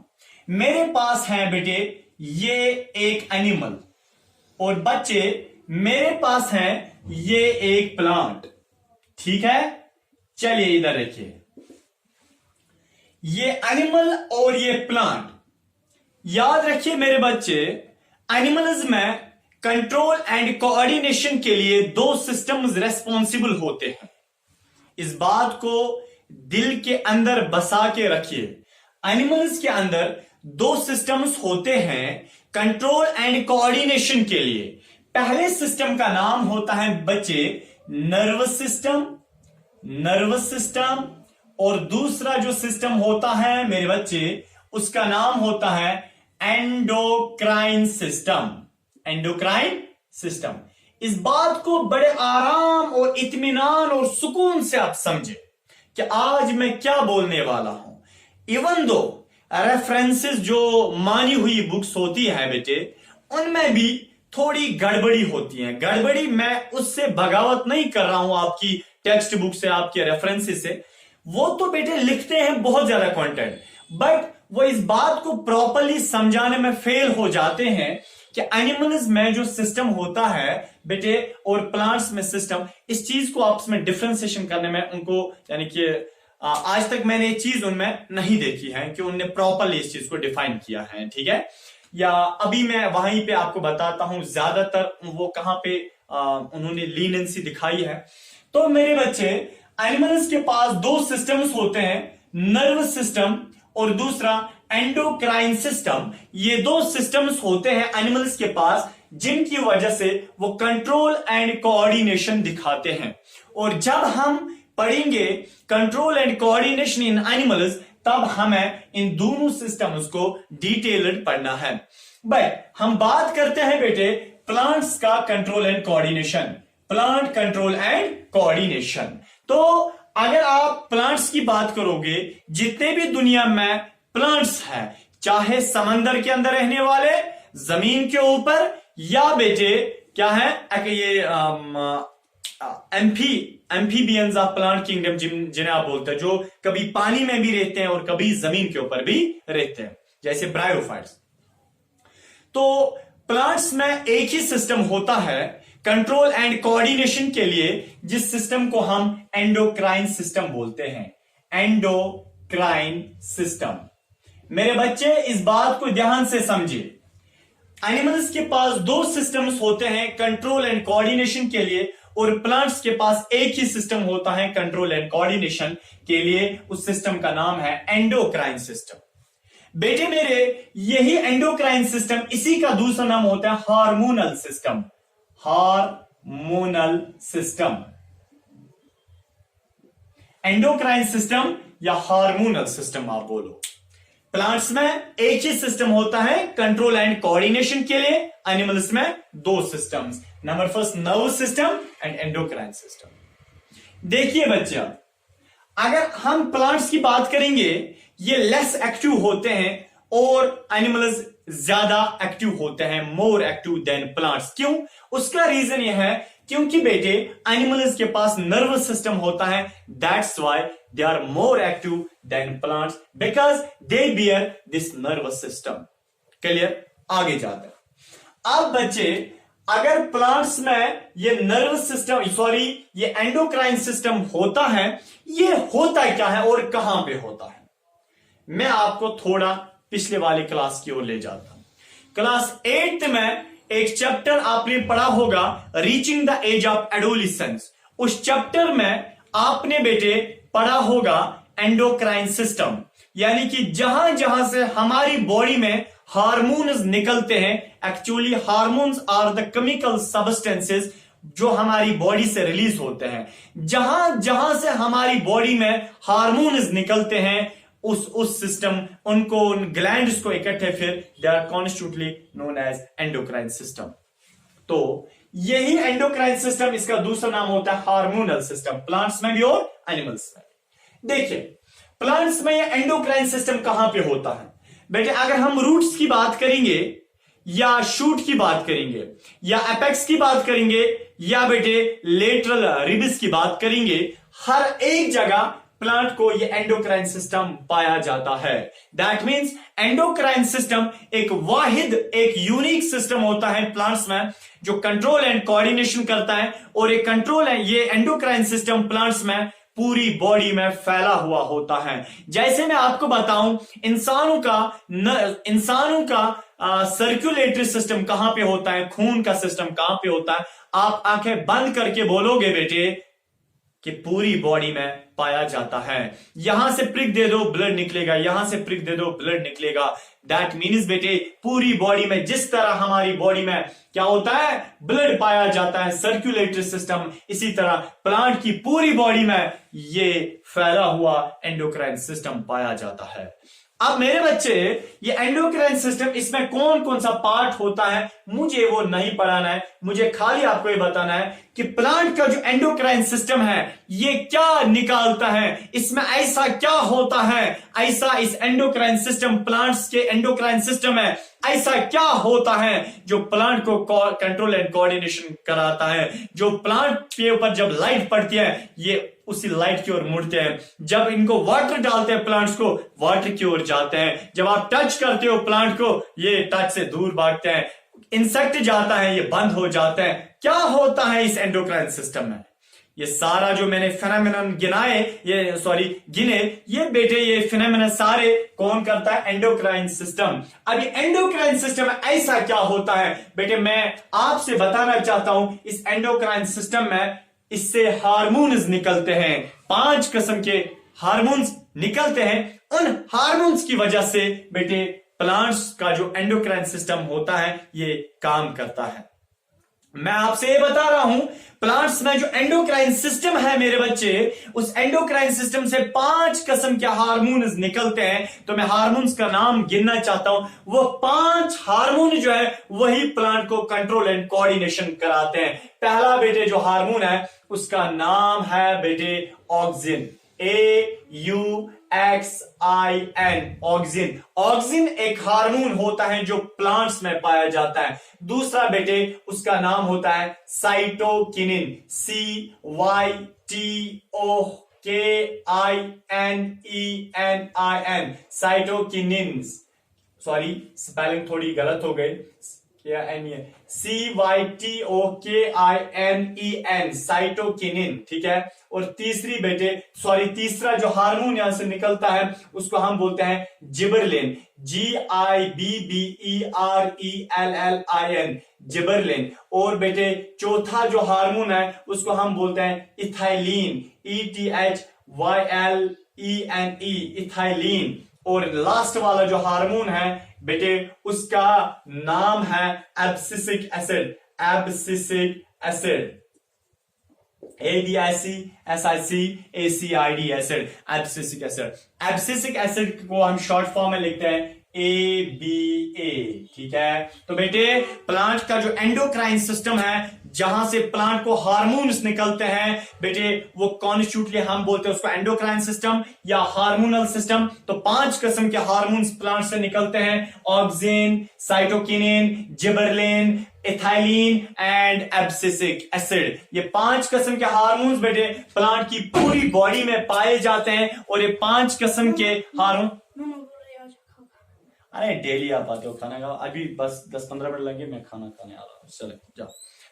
मेरे पास है बेटे ये एक एनिमल, और बच्चे मेरे पास है ये एक प्लांट, ठीक है। चलिए इधर देखिए, ये एनिमल और ये प्लांट। याद रखिए मेरे बच्चे, एनिमल्स में कंट्रोल एंड कोऑर्डिनेशन के लिए दो सिस्टम्स रेस्पॉन्सिबल होते हैं। इस बात को दिल के अंदर बसा के रखिए, एनिमल्स के अंदर दो सिस्टम्स होते हैं कंट्रोल एंड कोऑर्डिनेशन के लिए। पहले सिस्टम का नाम होता है बच्चे नर्वस सिस्टम, और दूसरा जो सिस्टम होता है मेरे बच्चे उसका नाम होता है एंडोक्राइन सिस्टम। इस बात को बड़े आराम और इत्मीनान और सुकून से आप समझे कि आज मैं क्या बोलने वाला हूं। इवन दो रेफरेंसेस जो मानी हुई बुक्स होती है बेटे, उनमें भी थोड़ी गड़बड़ी होती है। गड़बड़ी मैं उससे बगावत नहीं कर रहा हूं आपकी टेक्स्ट बुक से, आपके रेफरेंसेस से। वो तो बेटे लिखते हैं बहुत ज्यादा कंटेंट, बट वो इस बात को प्रॉपरली समझाने में फेल हो जाते हैं कि एनिमल्स में जो सिस्टम होता है बेटे और प्लांट्स में सिस्टम, इस चीज को आपस में डिफरेंशिएशन करने में उनको, यानी कि आज तक मैंने ये चीज उनमें नहीं देखी है कि उन्होंने प्रॉपरली इस चीज को डिफाइन किया है, ठीक है। या अभी मैं वहीं पे आपको बताता हूं ज्यादातर वो कहां पे उन्होंने लीनेंसी दिखाई है। तो मेरे बच्चे एनिमल्स के पास दो सिस्टम्स होते हैं, नर्वस सिस्टम और दूसरा एंडोक्राइन सिस्टम। ये दो सिस्टम्स होते हैं एनिमल्स के पास, जिनकी वजह से वो कंट्रोल एंड कोऑर्डिनेशन दिखाते हैं। और जब हम पढ़ेंगे control and coordination in animals, तब हमें इन दोनों सिस्टम्स को डिटेल्ड पढ़ना है। बट हम बात करते हैं बेटे प्लांट्स का control and coordination, plant control and coordination. तो अगर आप प्लांट्स की बात करोगे, जितने भी दुनिया में प्लांट्स हैं, चाहे समंदर के अंदर रहने वाले, जमीन के ऊपर, या बेटे क्या है ये एम्फीबियंस ऑफ प्लांट किंगडम जिन्हें आप बोलते हैं, जो कभी पानी में भी रहते हैं और कभी जमीन के ऊपर भी रहते हैं, जैसे ब्रायोफाइट्स। तो प्लांट्स में एक ही सिस्टम होता है कंट्रोल एंड कोऑर्डिनेशन के लिए, जिस सिस्टम को हम एंडोक्राइन सिस्टम बोलते हैं, एंडोक्राइन सिस्टम। मेरे बच्चे इस बात को ध्यान से समझिए, एनिमल्स के पास दो सिस्टम्स होते हैं कंट्रोल एंड कोऑर्डिनेशन के लिए, और प्लांट्स के पास एक ही सिस्टम होता है कंट्रोल एंड कोऑर्डिनेशन के लिए। उस सिस्टम का नाम है एंडोक्राइन सिस्टम। बेटे मेरे, यही एंडोक्राइन सिस्टम, इसी का दूसरा नाम होता है hormonal system, hormonal system. Endocrine system या हार्मोनल सिस्टम आप बोलो। प्लांट्स में एक ही सिस्टम होता है कंट्रोल एंड कोऑर्डिनेशन के लिए, एनिमल्स में दो systems, number first nervous system and endocrine system. देखिए बच्चे, अगर हम प्लांट्स की बात करेंगे, ये लेस एक्टिव होते हैं और एनिमल्स ज्यादा एक्टिव होते हैं, मोर एक्टिव देन प्लांट्स। क्यों? उसका रीजन यह है क्योंकि बेटे एनिमल्स के पास नर्वस सिस्टम होता है, that's why they are more active than plants, because they bear this nervous system. Clear? आगे जाते हैं। अब बच्चे, अगर प्लांट्स में ये नर्वस सिस्टम, सॉरी ये एंडोक्राइन सिस्टम होता है, ये होता क्या है और कहां पे होता है? मैं आपको थोड़ा पिछले वाली क्लास की ओर ले जाता हूं। क्लास 8 में एक चैप्टर आपने पढ़ा होगा, reaching the age of adolescence. उस चैप्टर में आपने बेटे पढ़ा होगा एंडोक्राइन सिस्टम, यानी कि जहां जहां से हमारी बॉडी में हार्मोन्स निकलते हैं। Actually hormones are the chemical substances जो हमारी बॉडी से रिलीज होते हैं। जहां जहां से हमारी बॉडी में हार्मोन्स निकलते हैं, उस सिस्टम, उनको, उन ग्लैंड्स को इकट्ठे, फिर they are constitutively known as endocrine system. तो यही एंडोक्राइन सिस्टम, इसका दूसरा नाम होता है हार्मोनल सिस्टम, प्लांट्स में भी और एनिमल्स में। देखिए, प्लांट्स में यह एंडोक्राइन सिस्टम कहां पे होता है? बेटे, अगर हम रूट्स की बात करेंगे, या शूट की बात करेंगे, या एपेक्स की बात करेंगे, या बेटे लेटरल रिबिस की बात करेंगे, हर एक जगह प्लांट को ये एंडोक्राइन सिस्टम पाया जाता है। दैट मीन्स एंडोक्राइन सिस्टम एक वाहिद, एक यूनिक सिस्टम होता है प्लांट्स में, जो कंट्रोल एंड कोऑर्डिनेशन करता है। और एक कंट्रोल है, ये एंडोक्राइन सिस्टम प्लांट्स में पूरी बॉडी में फैला हुआ होता है। जैसे मैं आपको बताऊं, इंसानों का सर्कुलेटरी सिस्टम कहां पे होता है, खून का सिस्टम कहां पे होता है? आप आंखें बंद करके बोलोगे बेटे कि पूरी बॉडी में पाया जाता है। यहां से प्रिक दे दो, ब्लड निकलेगा, यहां से प्रिक दे दो, ब्लड निकलेगा। दैट मीन्स बेटे पूरी बॉडी में, जिस तरह हमारी बॉडी में क्या होता है, ब्लड पाया जाता है, सर्कुलेटरी सिस्टम, इसी तरह प्लांट की पूरी बॉडी में ये फैला हुआ एंडोक्राइन सिस्टम पाया जाता है। अब मेरे बच्चे, ये एंडोक्राइन सिस्टम, इसमें कौन कौन सा पार्ट होता है मुझे वो नहीं पढ़ाना है, मुझे खाली आपको ये बताना है कि प्लांट का जो एंडोक्राइन सिस्टम है ये क्या निकालता है, इसमें ऐसा क्या होता है, ऐसा इस एंडोक्राइन सिस्टम, प्लांट्स के एंडोक्राइन सिस्टम है, ऐसा क्या होता है जो प्लांट को कंट्रोल एंड कोऑर्डिनेशन कराता है। जो प्लांट के ऊपर जब लाइट पड़ती है, ये उसी लाइट की ओर मुड़ते हैं। जब इनको वाटर डालते हैं, प्लांट्स को, वाटर की ओर जाते हैं। जब आप टच करते हो प्लांट को, ये टच से दूर भागते हैं। इंसेक्ट जाता है, ये बंद हो जाते हैं। क्या होता है इस एंडोक्राइन सिस्टम में? ये सारा जो मैंने फिनोमेनन गिने, ये बेटे ये फिनोमेनन सारे कौन करता है? Endocrine system. अब ये एंडोक्राइन सिस्टम में ऐसा क्या होता है बेटे, मैं आपसे बताना चाहता हूं। इस एंडोक्राइन सिस्टम में इससे हार्मोन्स निकलते हैं, 5 किस्म के हार्मोन्स निकलते हैं। उन हार्मोन्स की वजह से बेटे प्लांट्स का जो एंडोक्राइन सिस्टम होता है ये काम करता है। मैं आपसे ये बता रहा हूं प्लांट्स में जो एंडोक्राइन सिस्टम है मेरे बच्चे, उस एंडोक्राइन सिस्टम से 5 किस्म के हार्मोन्स निकलते हैं। तो मैं हार्मोन्स का नाम गिनना चाहता हूं। वो 5 हार्मोन जो है वही प्लांट को कंट्रोल एंड कोऑर्डिनेशन कराते हैं। पहला बेटे जो हार्मोन है उसका नाम है बेटे ऑक्सिन, AUXIN, ऑक्सिन। ऑक्सिन एक हार्मोन होता है जो प्लांट्स में पाया जाता है। दूसरा बेटे उसका नाम होता है cytokinin, CYTOKINENIN, cytokinin. Sorry spelling थोड़ी गलत हो गई, CYTOKINEN, साइटोकिनिन, ठीक है। और तीसरा जो हार्मोन यहां से निकलता है उसको हम बोलते हैं जिबरलिन, GIBBERELLIN, जिबरलिन। और बेटे चौथा जो हार्मोन है उसको हम बोलते हैं इथाइलिन, ETHYLENE, इथाइलिन। और लास्ट वाला जो हार्मोन है बेटे उसका नाम है abscisic acid, abscisic acid, ABSICACID acid, abscisic acid. Abscisic acid को हम शॉर्ट फॉर्म में लिखते हैं ABA, ठीक है। तो बेटे प्लांट का जो एंडोक्राइन सिस्टम है जहां से प्लांट को हार्मोन्स निकलते हैं बेटे, वो कॉन्स्टिट्यूटली हम बोलते हैं उसको एंडोक्राइन सिस्टम या हार्मोनल सिस्टम। तो 5 किस्म के हार्मोन्स प्लांट से निकलते हैं, auxin, cytokinin, gibberellin, ethylene and abscisic acid. ये 5 किस्म के हार्मोन्स बेटे प्लांट की पूरी बॉडी में पाए जाते हैं। और ये 5 किस्म के हार्मोन, अरे डेली आप आते हो खाना खाओ, अभी बस 10-15 मिनट लगे, मैं खाना खाने आ रहा हूं, चले जाओ।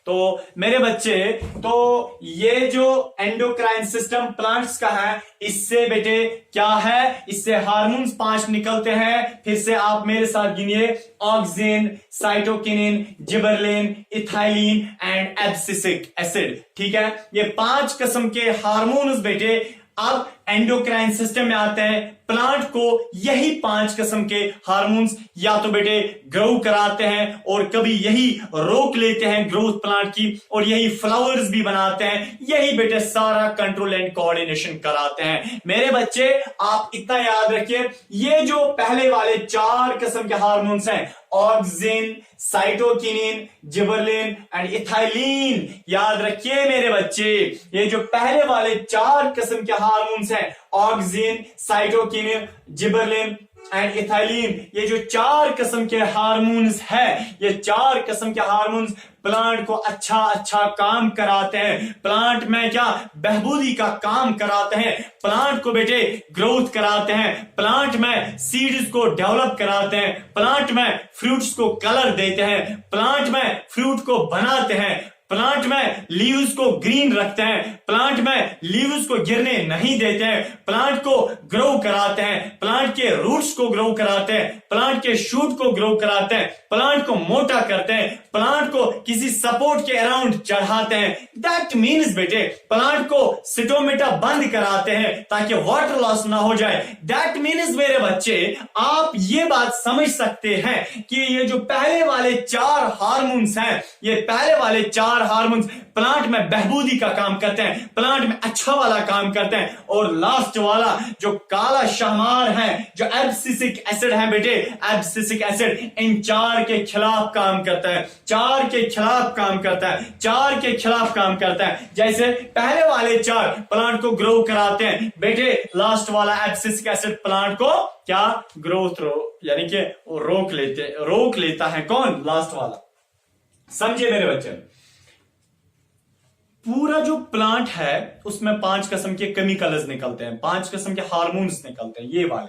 तो मेरे बच्चे, तो ये जो एंडोक्राइन सिस्टम प्लांट्स का है, इससे बेटे क्या है, इससे हार्मोन्स 5 निकलते हैं। फिर से आप मेरे साथ गिनिए, auxin, cytokinin, gibberellin, ethylene and abscisic acid, ठीक है। ये 5 किस्म के हार्मोन्स बेटे अब एंडोक्राइन सिस्टम में आते हैं। प्लांट को यही 5 किस्म के हार्मोन्स या तो बेटे ग्रो कराते हैं और कभी यही रोक लेते हैं ग्रोथ प्लांट की, और यही फ्लावर्स भी बनाते हैं। यही बेटे सारा कंट्रोल एंड कोऑर्डिनेशन कराते हैं। मेरे बच्चे आप इतना याद रखिए, ये जो पहले वाले 4 किस्म के हार्मोन्स हैं, auxin, cytokinin, gibberellin and ethylene, याद रखिए मेरे बच्चे, ये जो पहले वाले 4 किस्म के हार्मोन्स हैं, auxin, cytokinin, gibberellin and ethylene, ये जो 4 किस्म के हार्मोन्स है, ये 4 किस्म के हार्मोन्स प्लांट को अच्छा काम कराते हैं। प्लांट में क्या बहबूदी का काम कराते हैं, प्लांट को बेटे ग्रोथ कराते हैं, प्लांट में सीड्स को डेवलप कराते हैं, प्लांट में फ्रूट्स को कलर देते हैं, प्लांट में फ्रूट को बनाते हैं, प्लांट में लीव्स को ग्रीन रखते हैं, प्लांट में लीव्स को गिरने नहीं देते हैं, प्लांट को ग्रो कराते हैं, प्लांट के रूट्स को ग्रो कराते हैं, प्लांट के शूट को ग्रो कराते हैं, प्लांट को मोटा करते हैं, प्लांट को किसी सपोर्ट के अराउंड चढ़ाते हैं। दैट मीन्स बेटे प्लांट को सिटोमेटा बंद कराते हैं ताकि वाटर लॉस ना हो जाए। दैट मीन्स मेरे बच्चे आप ये बात समझ सकते हैं कि ये जो पहले वाले 4 हार्मोन्स हैं, ये पहले वाले 4 हार्मोन्स प्लांट में बहबूदी का काम करते हैं, प्लांट में अच्छा वाला काम करते हैं। और लास्ट वाला जो काला शाहमार है, जो एब्सिसिक एसिड है बेटे, एब्सिसिक एसिड इन 4 के खिलाफ काम करता है, 4 के खिलाफ काम करता है, 4 के खिलाफ काम करता है। जैसे पहले वाले 4 प्लांट को ग्रो कराते हैं बेटे, लास्ट वाला एब्सिसिक एसिड प्लांट को क्या ग्रोथ यानी कि रोक लेता है। कौन? लास्ट वाला। समझे मेरे बच्चे, पूरा जो प्लांट है उसमें 5 किस्म के केमिकल्स निकलते हैं, 5 किस्म के हार्मोन्स निकलते हैं। ये वाले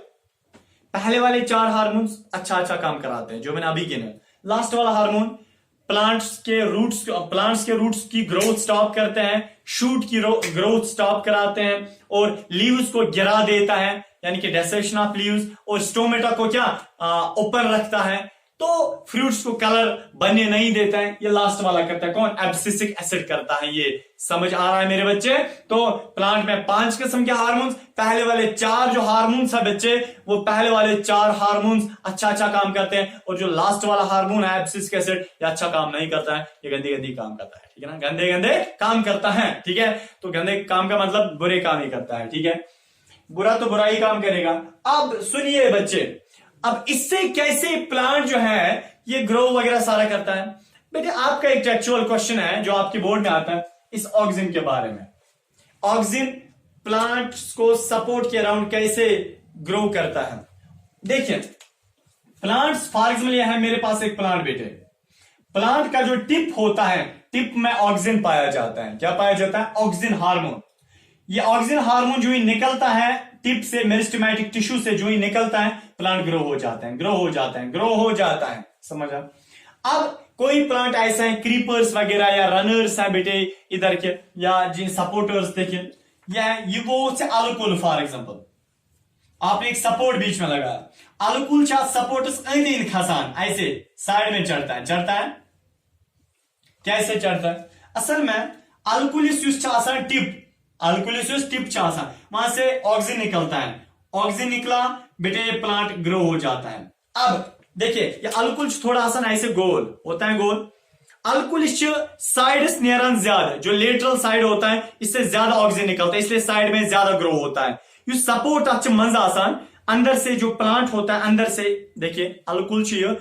पहले वाले 4 हार्मोन्स अच्छा काम कराते हैं जो मैंने अभी गिने। लास्ट वाला हार्मोन प्लांट्स के रूट्स की ग्रोथ स्टॉप करते हैं, शूट की ग्रोथ स्टॉप कराते हैं, और लीव्स को गिरा देता है यानी कि डेसेशन ऑफ लीव्स, और स्टोमेटा को क्या ऊपर रखता है। तो फ्रूट्स को कलर बनने नहीं देता है, ये लास्ट वाला करता है। कौन? एब्सिसिक एसिड करता है। ये समझ आ रहा है मेरे बच्चे? तो प्लांट में 5 किस्म के हार्मोन्स, पहले वाले 4 जो हार्मोन्स है बच्चे, वो पहले वाले 4 हार्मोन्स अच्छा काम करते हैं, और जो लास्ट वाला हार्मोन है एब्सिसिक एसिड, ये अच्छा काम नहीं करता है, ये गंदे काम करता है। ठीक है ना, गंदे काम करता है। ठीक है, तो गंदे काम का मतलब बुरे काम ही करता है। ठीक है, बुरा तो बुरा ही काम करेगा। अब सुनिए बच्चे, अब इससे कैसे प्लांट जो है ये ग्रो वगैरह सारा करता है। बेटे आपका एक टेक्चुअल क्वेश्चन है जो आपके बोर्ड में आता है इस ऑक्सिन के बारे में। ऑक्सिन प्लांट्स को सपोर्ट के अराउंड कैसे ग्रो करता है। देखिए प्लांट्स, फॉर एग्जाम्पल यह है मेरे पास एक प्लांट बेटे, प्लांट का जो टिप होता है, टिप में ऑक्सिन पाया जाता है। क्या पाया जाता है? Auxin hormone. ये ऑक्सिन हार्मोन जो ही निकलता है टिप से, मेरिस्टेमेटिक टिश्यू से जो ही निकलता है, प्लांट ग्रो हो जाता है, ग्रो हो जाता है। समझा? अब कोई प्लांट ऐसा है, क्रीपर्स वगैरह या रनर्स है बेटे इधर के, या जिन सपोर्टर्स देखिए, ये वो से अलकुल फॉर एग्जांपल, आपने एक सपोर्ट बीच में लगाया, अलकुल सपोर्टर्स अंदर खसान ऐसे साइड में चढ़ता है। कैसे चढ़ता है? असल में अलकुलिस टिप, अलकुलिस टिप वहां से ऑक्सिन निकलता है, ऑक्सिन निकला बेटे ये प्लांट ग्रो हो जाता है। अब देखिए ये अलकुलिस थोड़ा सा ऐसे गोल होता है, गोल अलकुलिस साइड्स नियरन ज्यादा, जो लेटरल साइड होता है इससे ज्यादा ऑक्सिन निकलता है, इसलिए साइड में ज्यादा ग्रो होता है। यू सपोर्ट अच्छा मंज आसान अंदर से जो प्लांट होता है, अंदर से देखिए अलकुल यह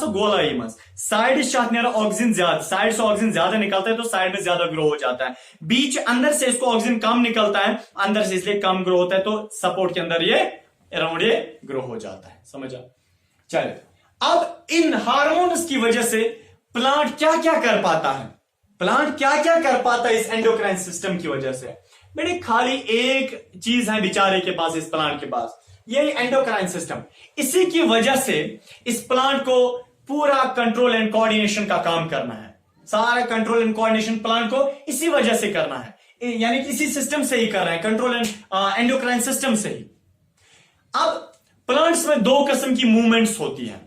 गोला ही मज साइड ऑक्सीजन ज्यादा, साइड से ऑक्सीजन ज्यादा निकलता है तो साइड में ज्यादा ग्रो हो जाता है। बीच अंदर से इसको ऑक्सीजन कम निकलता है अंदर से, इसलिए कम ग्रो होता है, तो सपोर्ट के अंदर ये अराउंड ये ग्रो हो जाता है। समझा? चलिए अब इन हार्मोन्स की वजह से प्लांट क्या क्या कर पाता है, प्लांट क्या क्या कर पाता है इस एंडोक्राइन सिस्टम की वजह से। बेटे खाली एक चीज है बेचारे के पास, इस प्लांट के पास, यही एंडोक्राइन सिस्टम। इसी की वजह से इस प्लांट को पूरा कंट्रोल एंड कोऑर्डिनेशन का काम करना है, सारा कंट्रोल एंड कोऑर्डिनेशन प्लांट को इसी वजह से करना है, यानी कि इसी सिस्टम से ही कर रहे हैं, कंट्रोल एंड एंडोक्राइन सिस्टम से ही। अब प्लांट्स में 2 किस्म की मूवमेंट्स होती है।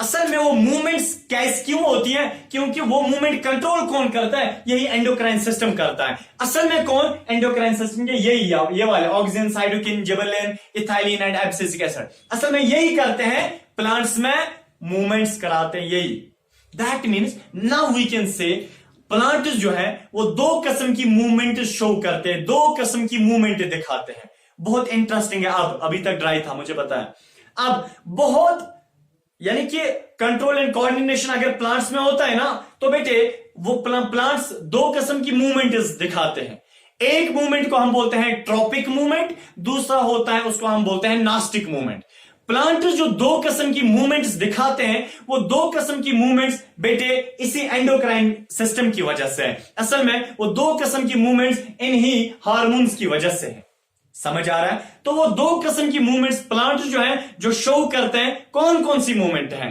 असल में वो मूवमेंट्स कैसे क्यों होती हैं? क्योंकि वो मूवमेंट कंट्रोल कौन करता है? यही एंडोक्राइन सिस्टम करता है। असल में कौन? एंडोक्राइन सिस्टम के यही ये वाले auxin, cytokinin, gibberellin, ethylene and abscisic acid असल में यही करते हैं, प्लांट्स में मूवमेंट्स कराते हैं यही। That means now we can say plant जो है वो 2 किस्म की मूवमेंट शो करते हैं, 2 किस्म की मूवमेंट दिखाते हैं। बहुत इंटरेस्टिंग है। अब अभी तक ड्राई था मुझे पता है, अब बहुत यानी कि कंट्रोल एंड कोऑर्डिनेशन अगर प्लांट्स में होता है ना, तो बेटे वो प्लांट्स 2 किस्म की मूवमेंट दिखाते हैं। एक मूवमेंट को हम बोलते हैं ट्रॉपिक मूवमेंट, दूसरा होता है उसको हम बोलते हैं नास्टिक मूवमेंट। प्लांट जो 2 किस्म की मूवमेंट्स दिखाते हैं, वो 2 किस्म की मूवमेंट्स बेटे इसी एंडोक्राइन सिस्टम की वजह से है। असल में वो 2 किस्म की मूवमेंट्स इन्हीं हार्मोन्स की वजह से है। समझ आ रहा है? तो वो 2 किस्म की मूवमेंट्स प्लांट जो है जो शो करते हैं, कौन कौन सी मूवमेंट है?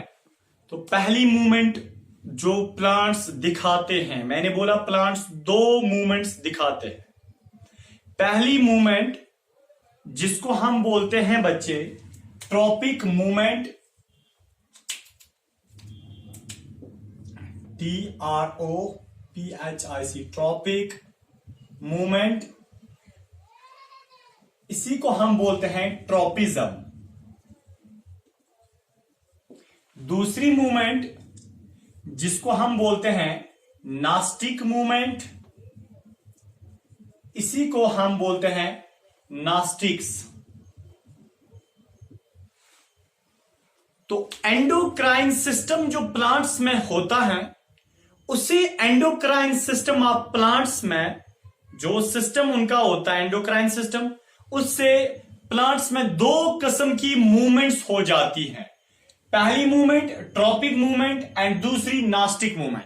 तो पहली मूवमेंट जो प्लांट्स दिखाते हैं, मैंने बोला प्लांट्स 2 मूवमेंट्स दिखाते हैं। पहली मूवमेंट जिसको हम बोलते हैं बच्चे tropic movement, TROPHIC, tropic movement, इसी को हम बोलते हैं ट्रॉपिज्म। दूसरी मूवमेंट जिसको हम बोलते हैं नास्टिक मूवमेंट, इसी को हम बोलते हैं नास्टिक्स। तो एंडोक्राइन सिस्टम जो प्लांट्स में होता है, उसी एंडोक्राइन सिस्टम ऑफ प्लांट्स में जो सिस्टम उनका होता है एंडोक्राइन सिस्टम, उससे प्लांट्स में 2 किस्म की मूवमेंट्स हो जाती हैं। पहली मूवमेंट ट्रॉपिक मूवमेंट एंड दूसरी नास्टिक मूवमेंट।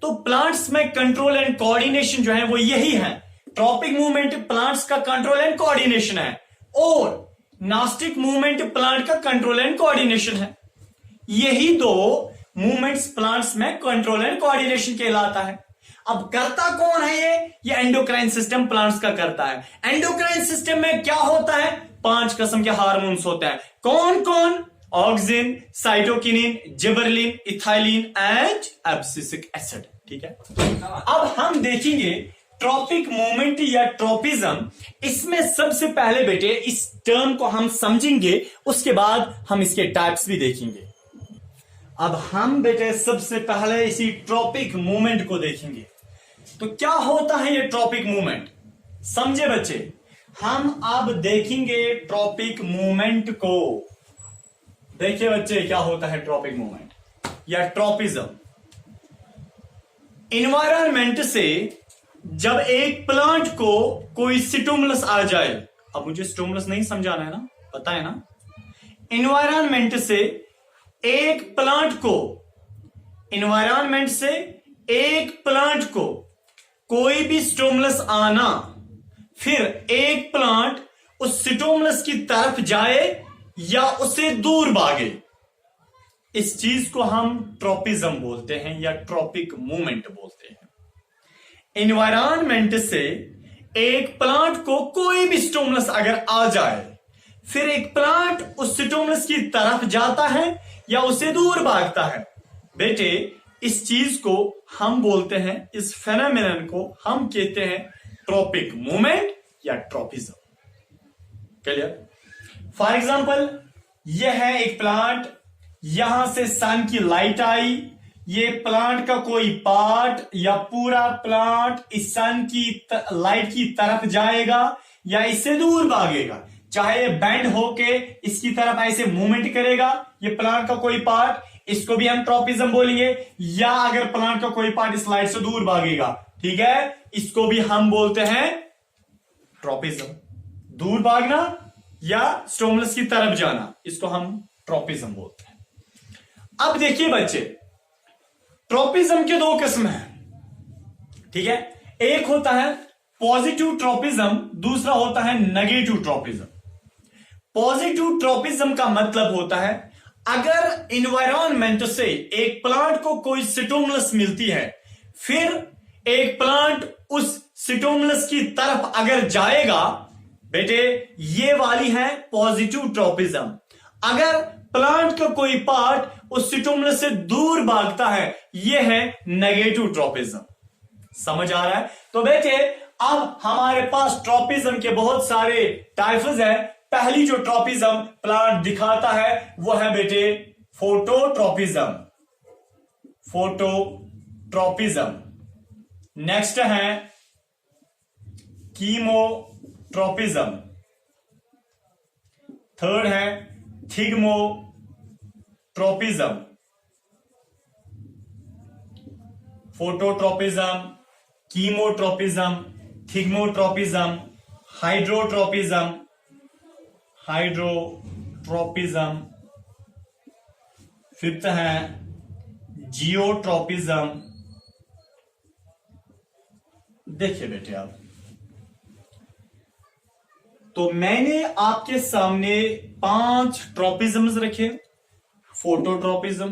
तो प्लांट्स में कंट्रोल एंड कोऑर्डिनेशन जो है वो यही है। ट्रॉपिक मूवमेंट प्लांट्स का कंट्रोल एंड कोऑर्डिनेशन है, और नास्टिक मूवमेंट प्लांट का कंट्रोल एंड कोऑर्डिनेशन है। यही 2 मूवमेंट्स प्लांट्स में कंट्रोल एंड कोऑर्डिनेशन कहलाता है। अब करता कौन है ये एंडोक्राइन सिस्टम प्लांट्स का करता है। एंडोक्राइन सिस्टम में क्या होता है? 5 किस्म के हार्मोन्स होते हैं। कौन कौन? Auxin, cytokinin, gibberellin, ethylene and abscisic acid. ठीक है, अब हम देखेंगे ट्रॉपिक मूवमेंट या ट्रॉपिज्म। इसमें सबसे पहले बेटे इस टर्म को हम समझेंगे, उसके बाद हम इसके टाइप्स भी देखेंगे। अब हम बेटे सबसे पहले इसी ट्रॉपिक मूवमेंट को देखेंगे। तो क्या होता है ये ट्रॉपिक मूवमेंट, समझे बच्चे। हम अब देखेंगे ट्रॉपिक मूवमेंट को। देखिए बच्चे क्या होता है ट्रॉपिक मूवमेंट या ट्रॉपिज्म। इन्वायरमेंट से जब एक प्लांट को कोई स्टिमुलस आ जाए, अब मुझे स्टिमुलस नहीं समझाना है ना, पता है ना। इन्वायरमेंट से एक प्लांट को कोई भी स्टिमुलस आना, फिर एक प्लांट उस स्टिमुलस की तरफ जाए या उसे दूर भागे, इस चीज को हम ट्रॉपिज्म बोलते हैं या ट्रॉपिक मूवमेंट बोलते हैं। एनवायरनमेंट से एक प्लांट को कोई भी स्टिमुलस अगर आ जाए, फिर एक प्लांट उस स्टिमुलस की तरफ जाता है या उसे दूर भागता है, बेटे इस चीज को हम बोलते हैं, इस फेनोमेनन को हम कहते हैं ट्रॉपिक मूवमेंट या ट्रॉपिज्म। क्लियर। फॉर एग्जाम्पल, यह है एक प्लांट, यहां से सन की लाइट आई, ये प्लांट का कोई पार्ट या पूरा प्लांट इस सन की लाइट की तरफ जाएगा या इससे दूर भागेगा, चाहे ये बेंड होके इसकी तरफ ऐसे मूवमेंट करेगा, ये प्लांट का कोई पार्ट, इसको भी हम ट्रॉपिज्म बोलेंगे, या अगर प्लांट का कोई पार्ट इस लाइट से दूर भागेगा, ठीक है, इसको भी हम बोलते हैं ट्रॉपिज्म। दूर भागना या स्टिमुलस की तरफ जाना, इसको हम ट्रॉपिज्म बोलते हैं। अब देखिए बच्चे, ट्रॉपिज्म के दो किस्म हैं, ठीक है। एक होता है पॉजिटिव ट्रॉपिज्म, दूसरा होता है नेगेटिव ट्रॉपिज्म। पॉजिटिव ट्रॉपिज्म का मतलब होता है अगर इन्वायरमेंट से एक प्लांट को कोई स्टिमुलस मिलती है, फिर एक प्लांट उस स्टिमुलस की तरफ अगर जाएगा, बेटे ये वाली है पॉजिटिव ट्रॉपिज्म। अगर प्लांट का कोई पार्ट उस स्टिमुलस से दूर भागता है, यह है नेगेटिव ट्रॉपिज्म। समझ आ रहा है। तो बेटे अब हमारे पास ट्रॉपिज्म के बहुत सारे टाइप्स हैं। पहली जो ट्रॉपिज्म प्लांट दिखाता है वो है बेटे फोटोट्रॉपिज्म। नेक्स्ट है कीमोट्रॉपिज्म। थर्ड है thigmotropism. Phototropism, chemotropism, thigmotropism, hydrotropism. Fifth है जियोट्रॉपिज्म। देखिए बेटे आप, तो मैंने आपके सामने 5 ट्रॉपिज्म्स रखे, phototropism,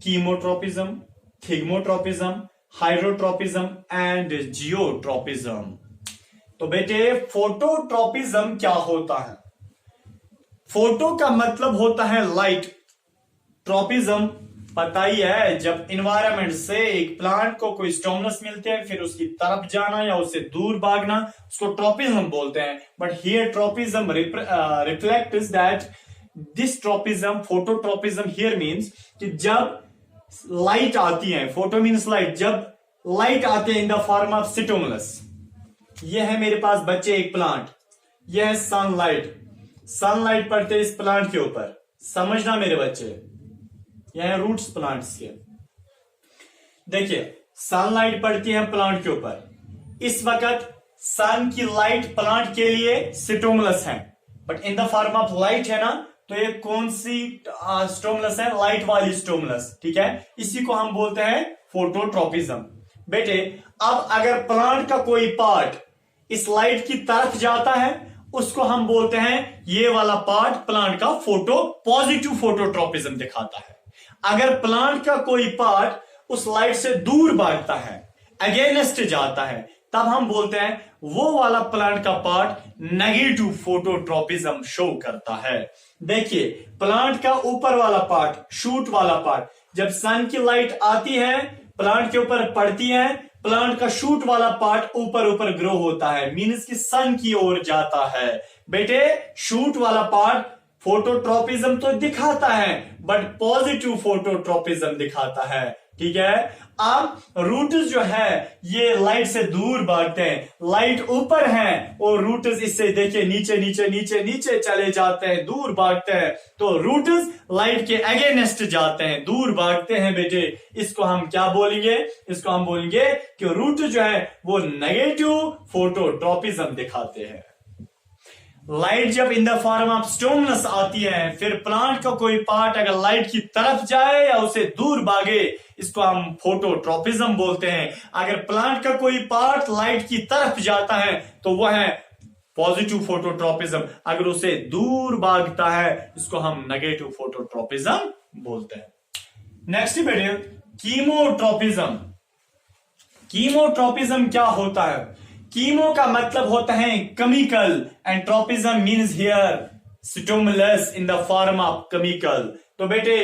chemotropism, thigmotropism, hydrotropism and geotropism. तो बेटे फोटोट्रॉपिज्म क्या होता है? फोटो का मतलब होता है लाइट, ट्रॉपिज्म पता ही है, जब इन्वायरमेंट से एक प्लांट को कोई स्टिमुलस मिलते हैं, फिर उसकी तरफ जाना या उससे दूर भागना, उसको ट्रॉपिज्म बोलते हैं। But here tropism reflects that this tropism, phototropism here means कि जब लाइट आती है, फोटो मीन्स लाइट, जब लाइट आती है in the form of stimulus. यह है मेरे पास बच्चे एक प्लांट, यह है सनलाइट, सनलाइट पड़ते इस प्लांट के ऊपर, समझना मेरे बच्चे, यह है रूट्स प्लांट्स के। देखिए सनलाइट पड़ती है प्लांट के ऊपर, इस वक्त सन की लाइट प्लांट के लिए स्टिमुलस है, but in the form of light है ना, तो ये कौन सी स्टिमुलस है? लाइट वाली स्टिमुलस, ठीक है, इसी को हम बोलते हैं फोटोट्रॉपिज्म। बेटे अब अगर प्लांट का कोई पार्ट इस लाइट की तरफ जाता है, उसको हम बोलते हैं, ये वाला पार्ट प्लांट का पॉजिटिव फोटोट्रॉपिज्म दिखाता है। अगर प्लांट का कोई पार्ट उस लाइट से दूर भागता है, अगेंस्ट जाता है, तब हम बोलते हैं वो वाला प्लांट का पार्ट नेगेटिव फोटोट्रोपिज्म शो करता है। देखिए प्लांट का ऊपर वाला पार्ट, शूट वाला पार्ट, जब सन की लाइट आती है प्लांट के ऊपर पड़ती है, प्लांट का शूट वाला पार्ट ऊपर ऊपर ग्रो होता है, मीन्स कि सन की ओर जाता है। बेटे शूट वाला पार्ट फोटोट्रोपिज्म तो दिखाता है बट पॉजिटिव फोटोट्रोपिज्म दिखाता है, ठीक है। अब रूट्स जो है ये लाइट से दूर भागते हैं, लाइट ऊपर है और रूट्स इससे देखिए नीचे नीचे नीचे नीचे चले जाते हैं, दूर भागते हैं, तो रूट्स लाइट के अगेंस्ट जाते हैं, दूर भागते हैं बेटे। इसको हम क्या बोलेंगे, इसको हम बोलेंगे कि रूट जो है वो नेगेटिव फोटोट्रोपिज्म दिखाते हैं। लाइट जब in the form of stimulus आती है, फिर प्लांट का कोई पार्ट अगर लाइट की तरफ जाए या उसे दूर भागे, इसको हम फोटोट्रोपिज्म बोलते हैं। अगर प्लांट का कोई पार्ट लाइट की तरफ जाता है तो वह है पॉजिटिव फोटोट्रोपिज्म, अगर उसे दूर भागता है इसको हम नेगेटिव फोटोट्रोपिज्म बोलते हैं। नेक्स्ट बेटे कीमोट्रोपिज्म। कीमोट्रोपिज्म क्या होता है? कीमो का मतलब होता है chemical and tropism means here stimulus in the form of chemical. तो बेटे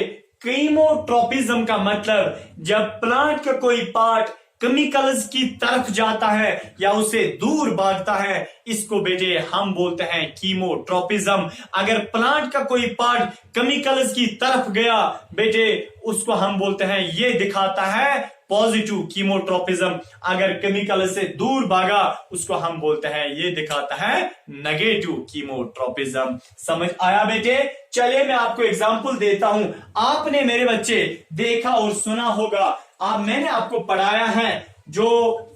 कीमोट्रोपिज्म का मतलब जब प्लांट का कोई पार्ट केमिकल्स की तरफ जाता है या उसे दूर भागता है, इसको बेटे हम बोलते हैं कीमोट्रोपिज्म। अगर प्लांट का कोई पार्ट केमिकल्स की तरफ गया बेटे उसको हम बोलते हैं ये दिखाता है पॉजिटिव कीमोट्रोपिज्म। अगर केमिकल से दूर भागा उसको हम बोलते हैं ये दिखाता है नेगेटिव कीमोट्रोपिज्म। समझ आया बेटे? चलिए मैं आपको एग्जांपल देता हूं। आपने मेरे बच्चे देखा और सुना होगा, मैंने आपको पढ़ाया है जो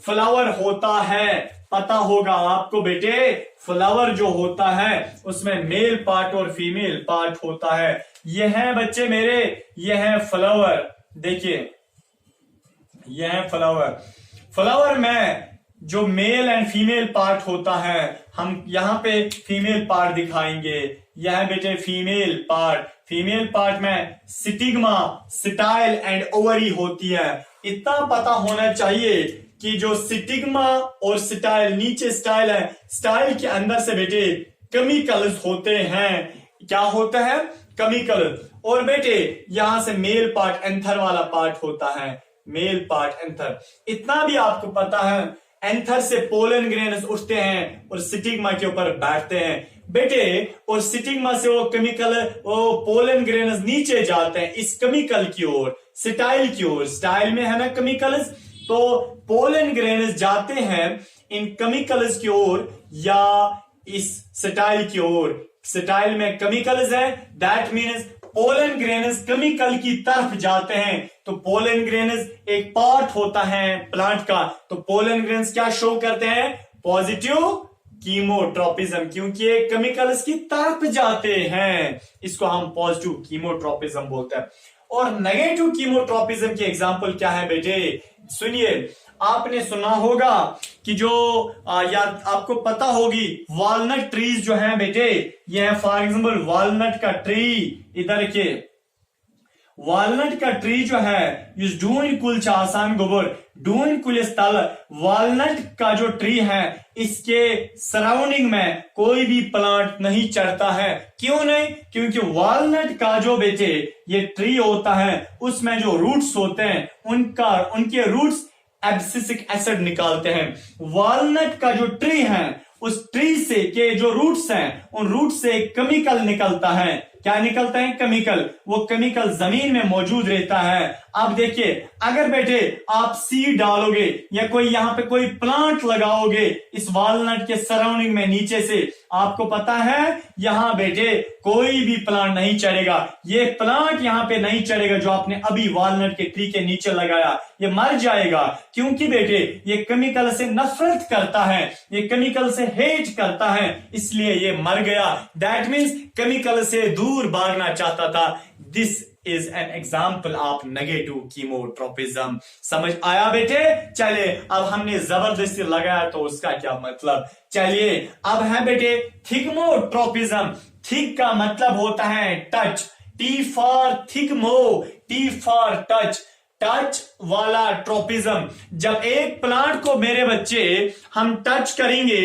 फ्लावर होता है, पता होगा आपको बेटे फ्लावर जो होता है उसमें मेल पार्ट और फीमेल पार्ट होता है। यह है बच्चे मेरे, यह है फ्लावर, देखिए यह है फ्लावर। फ्लावर में जो मेल एंड फीमेल पार्ट होता है, हम यहाँ पे फीमेल पार्ट दिखाएंगे। यह है बेटे फीमेल पार्ट। फीमेल पार्ट में स्टिग्मा, स्टाइल एंड ओवरी होती है। इतना पता होना चाहिए कि जो स्टिग्मा और स्टाइल, नीचे स्टाइल है, स्टाइल के अंदर से बेटे केमिकल्स होते हैं। क्या होता है? केमिकल। और बेटे यहां से मेल पार्ट, एंथर वाला पार्ट होता है, मेल पार्ट एंथर। इतना भी आपको पता है एंथर से पोलन ग्रेन्स उठते हैं और स्टिग्मा के ऊपर बैठते हैं बेटे, और स्टिग्मा से वो केमिकल, वो पोलन ग्रेन्स नीचे जाते हैं इस केमिकल की ओर, स्टाइल की ओर। स्टाइल में है ना केमिकल्स, तो पोलन ग्रेन्स जाते हैं इन केमिकल्स की ओर या इस स्टाइल की ओर। स्टाइल में केमिकल्स है, that means pollen grains chemical की तरफ जाते हैं। तो पोलन ग्रेन्स एक पार्ट होता है प्लांट का, तो पोलन ग्रेन्स क्या शो करते हैं? पॉजिटिव कीमोट्रोपिज्म, क्योंकि ये केमिकल्स की तरफ जाते हैं, इसको हम पॉजिटिव कीमोट्रोपिज्म बोलते हैं। और नेगेटिव कीमोट्रोपिज्म की एग्जांपल क्या है बेटे? सुनिए, आपने सुना होगा कि जो या आपको पता होगी वॉलनट ट्रीज जो है बेटे, ये है फॉर एग्जांपल वॉलनट का ट्री। इधर के वॉलनट का ट्री जो है इस डूइन कुल आसान गोबर, डूइन कुल तल वॉलनट का जो ट्री है इसके सराउंडिंग में कोई भी प्लांट नहीं चढ़ता है। क्यों नहीं? क्योंकि वॉलनट का जो बेटे ये ट्री होता है उसमें जो रूट्स होते हैं उनके रूट्स एब्सिसिक एसिड निकालते हैं। वॉलनट का जो ट्री है उस ट्री से के जो रूट्स हैं उन रूट से केमिकल निकलता है। क्या निकलता है? केमिकल। वो केमिकल जमीन में मौजूद रहता है। अब देखिए अगर बेटे आप सीड डालोगे या कोई यहाँ पे कोई प्लांट लगाओगे इस वॉलनट के सराउंडिंग में नीचे से, आपको पता है यहाँ बेटे कोई भी प्लांट नहीं चढ़ेगा। ये प्लांट यहाँ पे नहीं चढ़ेगा जो आपने अभी वॉलनट के ट्री के नीचे लगाया, ये मर जाएगा। क्योंकि बेटे ये केमिकल से नफरत करता है, ये केमिकल से हेट करता है, इसलिए ये मर गया। दैट मीन्स केमिकल से दूर भागना चाहता था। This is an example of negative chemotropism. समझ आया बेटे? चलिए अब हमने जबरदस्ती लगाया तो उसका क्या मतलब। चलिए अब है बेटे थिग्मोट्रोपिज्म। थिक का मतलब होता है touch, T for thigmo, T for touch. Touch वाला ट्रोपिज्म। जब एक प्लांट को मेरे बच्चे हम टच करेंगे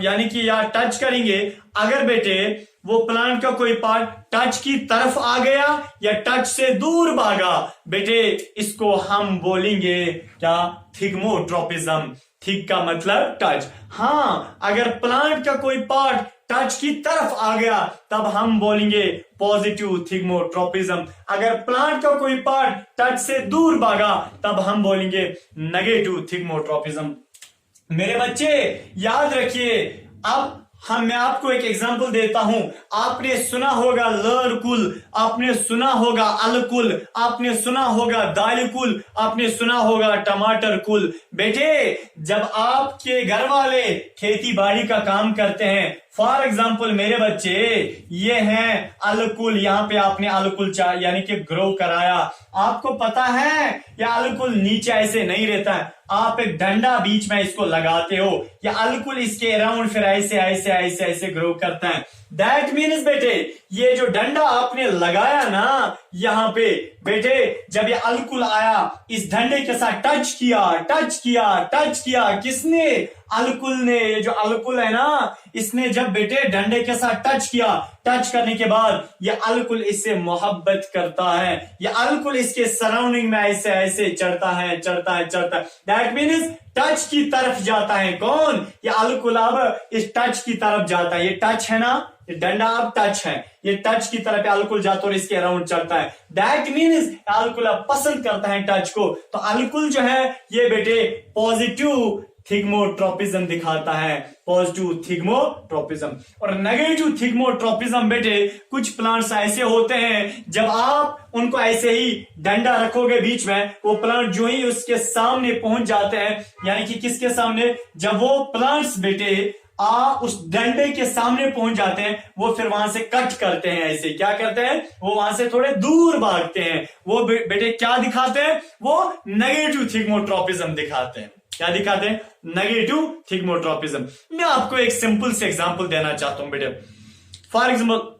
यानी कि या टच करेंगे, अगर बेटे वो प्लांट का कोई पार्ट टच की तरफ आ गया या टच से दूर भागा, बेटे इसको हम बोलेंगे क्या? थिग्मोट्रोपिज्म। थिक का मतलब टच। हाँ, अगर प्लांट का कोई पार्ट टच की तरफ आ गया तब हम बोलेंगे पॉजिटिव थिग्मोट्रोपिज्म। अगर प्लांट का कोई पार्ट टच से दूर भागा तब हम बोलेंगे नेगेटिव थिग्मोट्रोपिज्म। मेरे बच्चे याद रखिए, अब मैं आपको एक एग्जांपल देता हूं। आपने सुना होगा लर कुल, आपने सुना होगा अल कुल, आपने सुना होगा दाल कुल, आपने सुना होगा टमाटर कुल। बेटे जब आपके घर वाले खेती बाड़ी का काम करते हैं, फॉर एग्जाम्पल मेरे बच्चे ये हैं अलकुल, यहाँ पे आपने अलकुल यानी कि ग्रो कराया। आपको पता है या अलकुल नीचे ऐसे नहीं रहता है, आप एक डंडा बीच में इसको लगाते हो या अलकुल इसके अराउंड फिर ऐसे ऐसे ऐसे ऐसे ग्रो करता है। दैट मीन्स बेटे ये जो डंडा आपने लगाया ना यहाँ पे, बेटे जब ये अलकुल आया इस डंडे के साथ टच किया टच किया टच किया, किसने? अलकुल ने। ये जो अलकुल है ना, इसने जब बेटे डंडे के साथ टच किया, टच करने के बाद ये अलकुल इससे मोहब्बत करता है, ये अलकुल इसके सराउंडिंग में ऐसे ऐसे चढ़ता है चढ़ता है चढ़ता है। दैट मीन्स टच की तरफ जाता है। कौन? ये अलकुल अब इस टच की तरफ जाता है। ये टच है ना, ये डंडा अब टच है, ये टच की तरफ अलकुल जाता है और इसके अराउंड चढ़ता है। दैट मीन्स अलकुल अब पसंद करता है टच को। तो अलकुल जो है ये बेटे पॉजिटिव थिग्मोट्रोपिज्म दिखाता है, पॉजिटिव थिग्मोट्रोपिज्म। और नेगेटिव थिग्मोट्रोपिज्म बेटे कुछ प्लांट्स ऐसे होते हैं जब आप उनको ऐसे ही डंडा रखोगे बीच में, वो प्लांट जो ही उसके सामने पहुंच जाते हैं, यानी कि किसके सामने? जब वो प्लांट्स बेटे उस डंडे के सामने पहुंच जाते हैं, वो फिर वहां से कट करते हैं। ऐसे क्या करते हैं? वो वहां से थोड़े दूर भागते हैं। वो बेटे क्या दिखाते हैं? वो नेगेटिव थिग्मोट्रोपिज्म दिखाते हैं। क्या दिखाते हैं? Negative thigmotropism. मैं आपको एक सिंपल से एग्जांपल देना चाहता हूं बेटे। फॉर एग्जांपल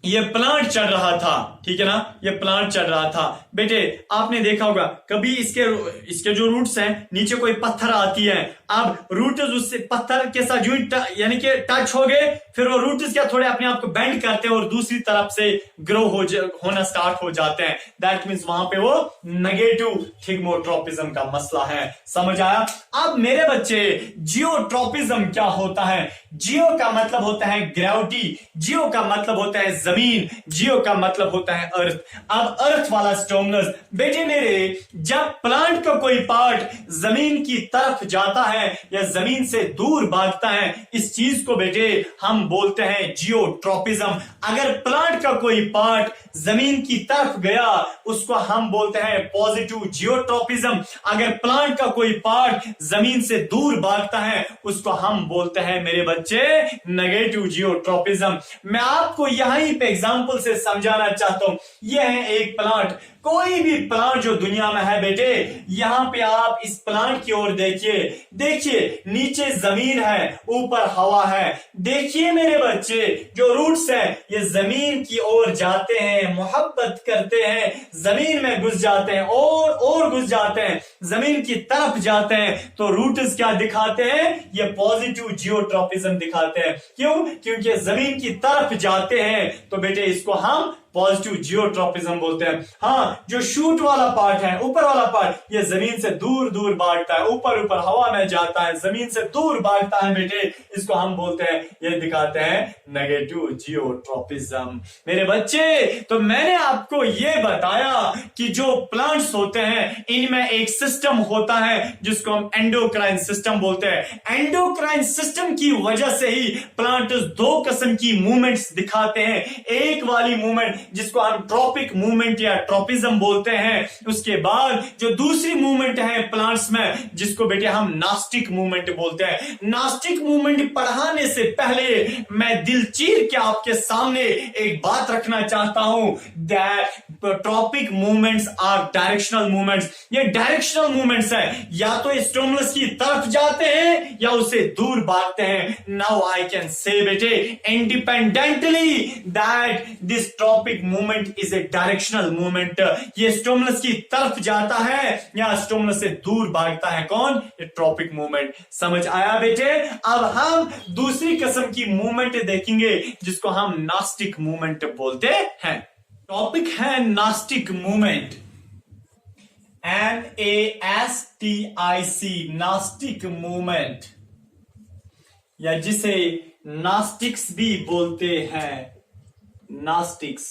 ये प्लांट चढ़ रहा था, ठीक है ना, ये प्लांट चढ़ रहा था। बेटे आपने देखा होगा कभी इसके जो रूट्स हैं नीचे कोई पत्थर आती है, अब रूट उससे पत्थर के साथ ज्वाइंट यानी कि टच हो गए, फिर वो रूट्स क्या थोड़े अपने आप को बेंड करते हैं और दूसरी तरफ से ग्रो होना स्टार्ट हो जाते हैं। दैट मीन्स वहां पे वो नेगेटिव थिग्मोट्रोपिज्म का मसला है। समझ आया? अब मेरे बच्चे जियोट्रोपिज्म क्या होता है? जियो का मतलब होता है ग्रेविटी, जियो का मतलब होता है जमीन, जियो का मतलब होता है अर्थ। अब अर्थ वाला स्टोमनस बेटे मेरे, जब प्लांट का कोई पार्ट जमीन की तरफ जाता है या जमीन से दूर भागता है, इस चीज को बेटे हम बोलते हैं जियोट्रोपिज्म। अगर प्लांट का कोई पार्ट जमीन की तरफ गया उसको हम बोलते हैं पॉजिटिव जियोट्रोपिज्म। अगर प्लांट का कोई पार्ट जमीन से दूर भागता है उसको हम बोलते हैं मेरे बच्चे नेगेटिव जियोट्रोपिज्म। मैं आपको यहीं पे एग्जांपल से समझाना चाहता हूं। यह है एक प्लांट, कोई भी प्लांट जो दुनिया में है बेटे, यहां पे आप इस प्लांट की ओर देखिए, देखिए नीचे जमीन है, ऊपर हवा है। देखिए मेरे बच्चे जो रूट्स है ये जमीन की ओर जाते हैं, मोहब्बत करते हैं, जमीन में घुस जाते हैं और घुस जाते हैं, जमीन की तरफ जाते हैं। तो रूट्स क्या दिखाते हैं? ये पॉजिटिव जियोट्रोपिज्म दिखाते हैं। क्यों? क्योंकि जमीन की तरफ जाते हैं, तो बेटे इसको हम पॉजिटिव जियोट्रोपिज्म बोलते हैं। हाँ, जो शूट वाला पार्ट है, ऊपर वाला पार्ट, ये जमीन से दूर दूर भागता है, ऊपर ऊपर हवा में जाता है, जमीन से दूर भागता है बेटे, इसको हम बोलते हैं, ये दिखाते हैं नेगेटिव जियोट्रोपिज्म। मेरे बच्चे तो मैंने आपको ये बताया कि जो प्लांट्स होते हैं इनमें एक सिस्टम होता है जिसको हम एंडोक्राइन सिस्टम बोलते हैं। एंडोक्राइन सिस्टम की वजह से ही प्लांट्स दो किस्म की मूवमेंट्स दिखाते हैं। एक वाली मूवमेंट जिसको हम ट्रॉपिक मूवमेंट या ट्रॉपिज्म बोलते हैं, उसके बाद जो दूसरी मूवमेंट है प्लांट्स में जिसको बेटे हम नास्टिक मूवमेंट बोलते हैं। नास्टिक मूवमेंट पढ़ाने से पहले मैं दिल चीर के आपके सामने एक बात रखना चाहता हूं, that tropic movements are directional movements. ये डायरेक्शनल मूवमेंट्स है, या तो स्टिमुलस की तरफ जाते हैं या उसे दूर भागते हैं। नाउ आई कैन से बेटे independently that this tropic tropic movement is a directional movement, ये स्टिमुलस की तरफ जाता है या स्टिमुलस से दूर भागता है। कौन? ये ट्रॉपिक मूवमेंट। समझ आया बेटे? अब हम दूसरी किस्म की मूवमेंट देखेंगे जिसको हम नास्टिक मूवमेंट बोलते हैं। टॉपिक है nastic movement, NASTIC, nastic movement, या जिसे नास्टिक्स भी बोलते हैं। नास्टिक्स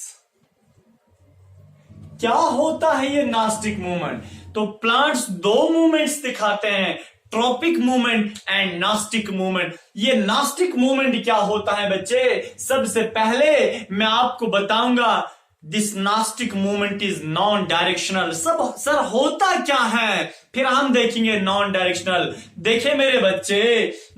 क्या होता है ये नास्टिक मूवमेंट? तो प्लांट्स दो मूवमेंट्स दिखाते हैं, tropic movement and nastic movement. ये नास्टिक मूवमेंट क्या होता है बच्चे? सबसे पहले मैं आपको बताऊंगा this nastic movement is non directional. सब सर होता क्या है, फिर हम देखेंगे नॉन डायरेक्शनल। देखे मेरे बच्चे,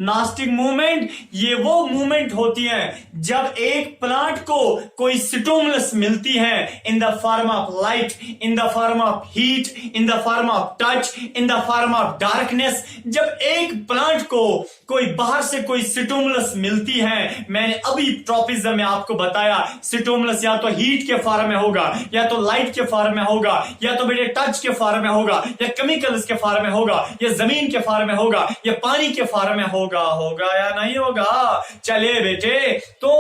नास्टिक मूवमेंट ये वो मूवमेंट होती है जब एक प्लांट को कोई स्टिमुलस मिलती है in the form of light, in the form of heat, in the form of touch, in the form of darkness. जब एक प्लांट को कोई बाहर से कोई स्टिमुलस मिलती है, मैंने अभी ट्रॉपिज्म में आपको बताया, स्टिमुलस या तो हीट के फॉर्म में होगा, या तो लाइट के फॉर्म में होगा, या तो बेटे टच के फॉर्म में होगा, या केमिकल्स के फॉर्म में होगा, या जमीन के फॉर्म में होगा, या पानी के फॉर्म में होगा या नहीं होगा। चलिए बेटे, तो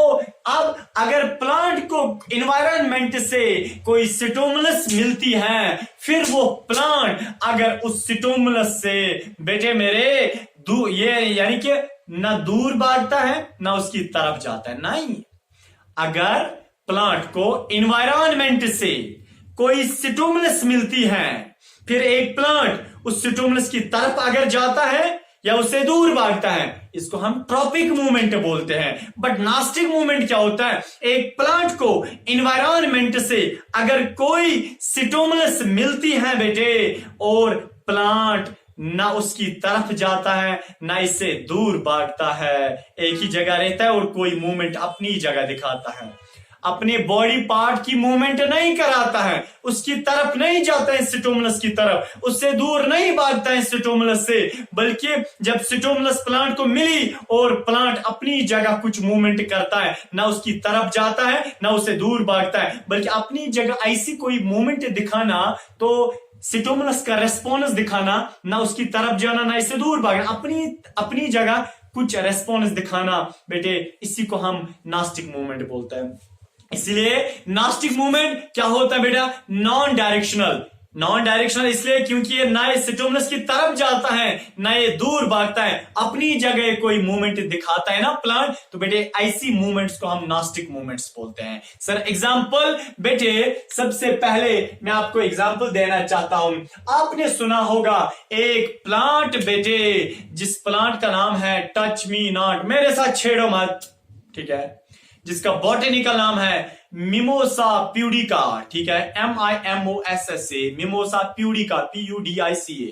अब अगर प्लांट को एनवायरनमेंट से कोई स्टिमुलस मिलती है, फिर वो प्लांट अगर उस स्टिमुलस से बेटे मेरे ये यानी कि ना दूर भागता है ना उसकी तरफ जाता है, नहीं। अगर प्लांट को एनवायरनमेंट से कोई स्टिमुलस मिलती है, फिर एक प्लांट उस स्टिमुलस की तरफ अगर जाता है या उससे दूर भागता है, इसको हम ट्रॉपिक मूवमेंट बोलते हैं। बट नास्टिक मूवमेंट क्या होता है? एक प्लांट को एनवायरनमेंट से अगर कोई स्टिमुलस मिलती है बेटे, और प्लांट ना उसकी तरफ जाता है ना इससे दूर भागता है, एक ही जगह रहता है और कोई मूवमेंट अपनी जगह दिखाता है, अपने बॉडी पार्ट की मूवमेंट नहीं कराता है, उसकी तरफ नहीं जाता है स्टिमुलस की तरफ, उससे दूर नहीं भागता है स्टिमुलस से, बल्कि जब स्टिमुलस प्लांट को मिली और प्लांट अपनी जगह कुछ मूवमेंट करता है, ना उसकी तरफ जाता है ना उससे दूर भागता है, बल्कि अपनी जगह ऐसी कोई मूवमेंट दिखाना, तो स्टिमुलस का रेस्पॉन्स दिखाना, ना उसकी तरफ जाना ना इससे दूर भागना, अपनी जगह कुछ रेस्पॉन्स दिखाना बेटे, इसी को हम नास्टिक मूवमेंट बोलते हैं। इसलिए नास्टिक मूवमेंट क्या होता है बेटा? Non directional. नॉन डायरेक्शनल इसलिए क्योंकि ये ना स्टिमुलस की तरफ जाता है ना ये दूर भागता है, अपनी जगह कोई मूवमेंट दिखाता है ना प्लांट, तो बेटे ऐसी मूवमेंट्स को हम नास्टिक मूवमेंट्स बोलते हैं। सर एग्जांपल बेटे, सबसे पहले मैं आपको एग्जांपल देना चाहता हूं। आपने सुना होगा एक प्लांट बेटे, जिस प्लांट का नाम है टच मी नॉट, मेरे साथ छेड़ो मत, ठीक है, जिसका बॉटेनिकल नाम है मिमोसा प्यूडिका, ठीक है, MIMOSSA, मिमोसा प्यूडिका, PUDICA।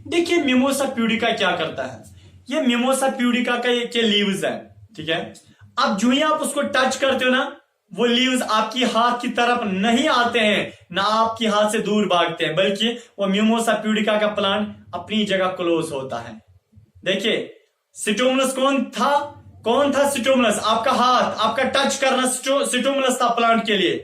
देखिए मिमोसा प्यूडिका क्या करता है, ये मिमोसा प्यूडिका के लीव्स है, ठीक है। अब जो ही आप उसको टच करते हो ना, वो लीव्स आपकी हाथ की तरफ नहीं आते हैं ना आपकी हाथ से दूर भागते हैं, बल्कि वो मिमोसा प्यूडिका का प्लांट अपनी जगह क्लोज होता है। देखिए स्टिमुलस कौन था स्टिमुलस? आपका हाथ, आपका टच करना स्टिमुलस था प्लांट के लिए।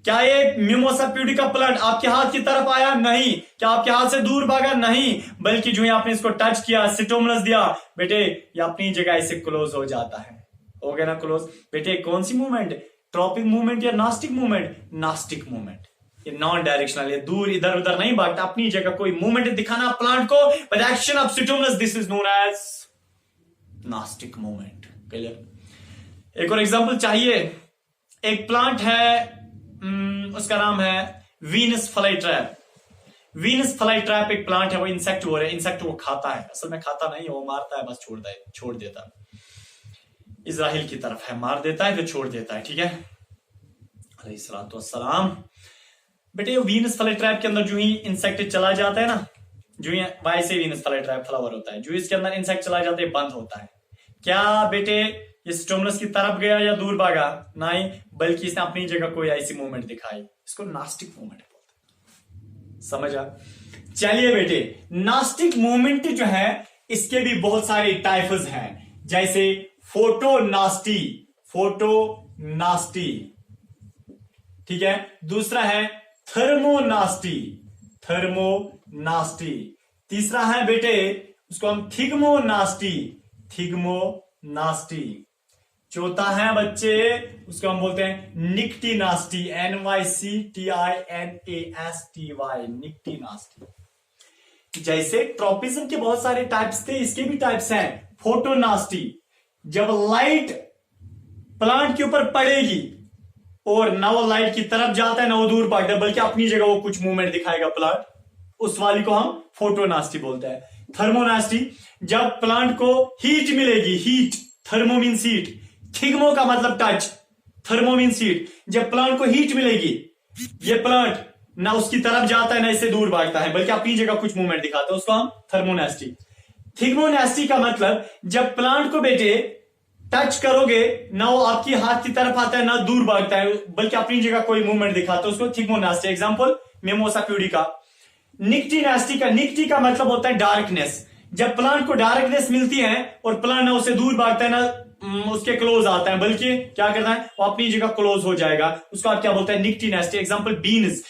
क्या ये मिमोसा प्यूडिका प्लांट आपके हाथ की तरफ आया? नहीं। क्या आपके हाथ से दूर भागा? नहीं। बल्कि जो ही आपने इसको टच किया, स्टिमुलस दिया बेटे, ये अपनी जगह ऐसे क्लोज हो जाता है। हो गया ना क्लोज? बेटे कौन सी मूवमेंट? ट्रॉपिक मूवमेंट या नास्टिक मूवमेंट? Nastic movement. ये नॉन डायरेक्शनल, ये दूर इधर उधर नहीं भागता, अपनी जगह कोई मूवमेंट दिखाना प्लांट को, but action of stimulus, this is known as nastic movement. एक और एग्जांपल चाहिए। एक प्लांट है, उसका नाम है Venus fly trap. Venus fly trap एक प्लांट है, वो इंसेक्ट वो खाता है, असल में खाता नहीं, वो मारता है, बस छोड़ देता है। इजराइल की तरफ है, मार देता है फिर छोड़ देता है, ठीक है। अलैहिस्सलाम। बेटे वीनस फ्लाई ट्रैप के अंदर जो ही इंसेक्ट चला जाता है ना, जो ही वैसे वीनस फ्लाई ट्रैप फ्लावर होता है, जो इसके अंदर इंसेक्ट चला जाता है बंद होता है। क्या बेटे ये स्टिमुलस की तरफ गया या दूर भागा? नहीं, बल्कि इसने अपनी जगह कोई ऐसी मूवमेंट दिखाई, इसको नास्टिक मूवमेंट बोलते हैं। समझा? चलिए बेटे, नास्टिक मूवमेंट जो है इसके भी बहुत सारे टाइप्स हैं, जैसे फोटोनास्टी, ठीक है। दूसरा है थर्मोनास्टी, थर्मोनास्टी। तीसरा है बेटे उसको हम थिग्मोनास्टी, थिग्मोनास्टी। चौथा है बच्चे उसको हम बोलते हैं निक्टिनास्टी, NYCTINASTY, निक्टिनास्टी। जैसे ट्रॉपिज्म के बहुत सारे टाइप्स थे, इसके भी टाइप्स हैं। फोटोनास्टी, जब लाइट प्लांट के ऊपर पड़ेगी और ना वो लाइट की तरफ जाता है ना वो दूर भागता है, बल्कि अपनी जगह वो कुछ मूवमेंट दिखाएगा प्लांट, उस वाली को हम फोटोनास्टी बोलते हैं। थर्मोनास्टी, जब प्लांट को हीट मिलेगी, हीट, थर्मो मीन्स हीट, थिग्मो का मतलब टच, थर्मो मीन्स हीट, जब प्लांट को हीट मिलेगी, ये प्लांट ना उसकी तरफ जाता है ना इससे दूर भागता है, बल्कि अपनी जगह कुछ मूवमेंट दिखाता है, उसको हम थर्मोनास्टी। थिग्मोनास्टी का मतलब जब प्लांट को बेटे टच करोगे ना वो आपकी हाथ की तरफ आता है ना दूर भागता है, बल्कि अपनी जगह कोई मूवमेंट दिखाता है, उसको thigmonasty. Example mimosa pudica. Nyctinasty का, निक्टी का मतलब होता है डार्कनेस, जब प्लांट को डार्कनेस मिलती है और प्लांट ना उससे दूर भागता है ना उसके क्लोज आता है, बल्कि क्या करता है वो अपनी जगह क्लोज हो जाएगा, उसको आप क्या बोलते हैं निक्टिनास्टी। Example beans,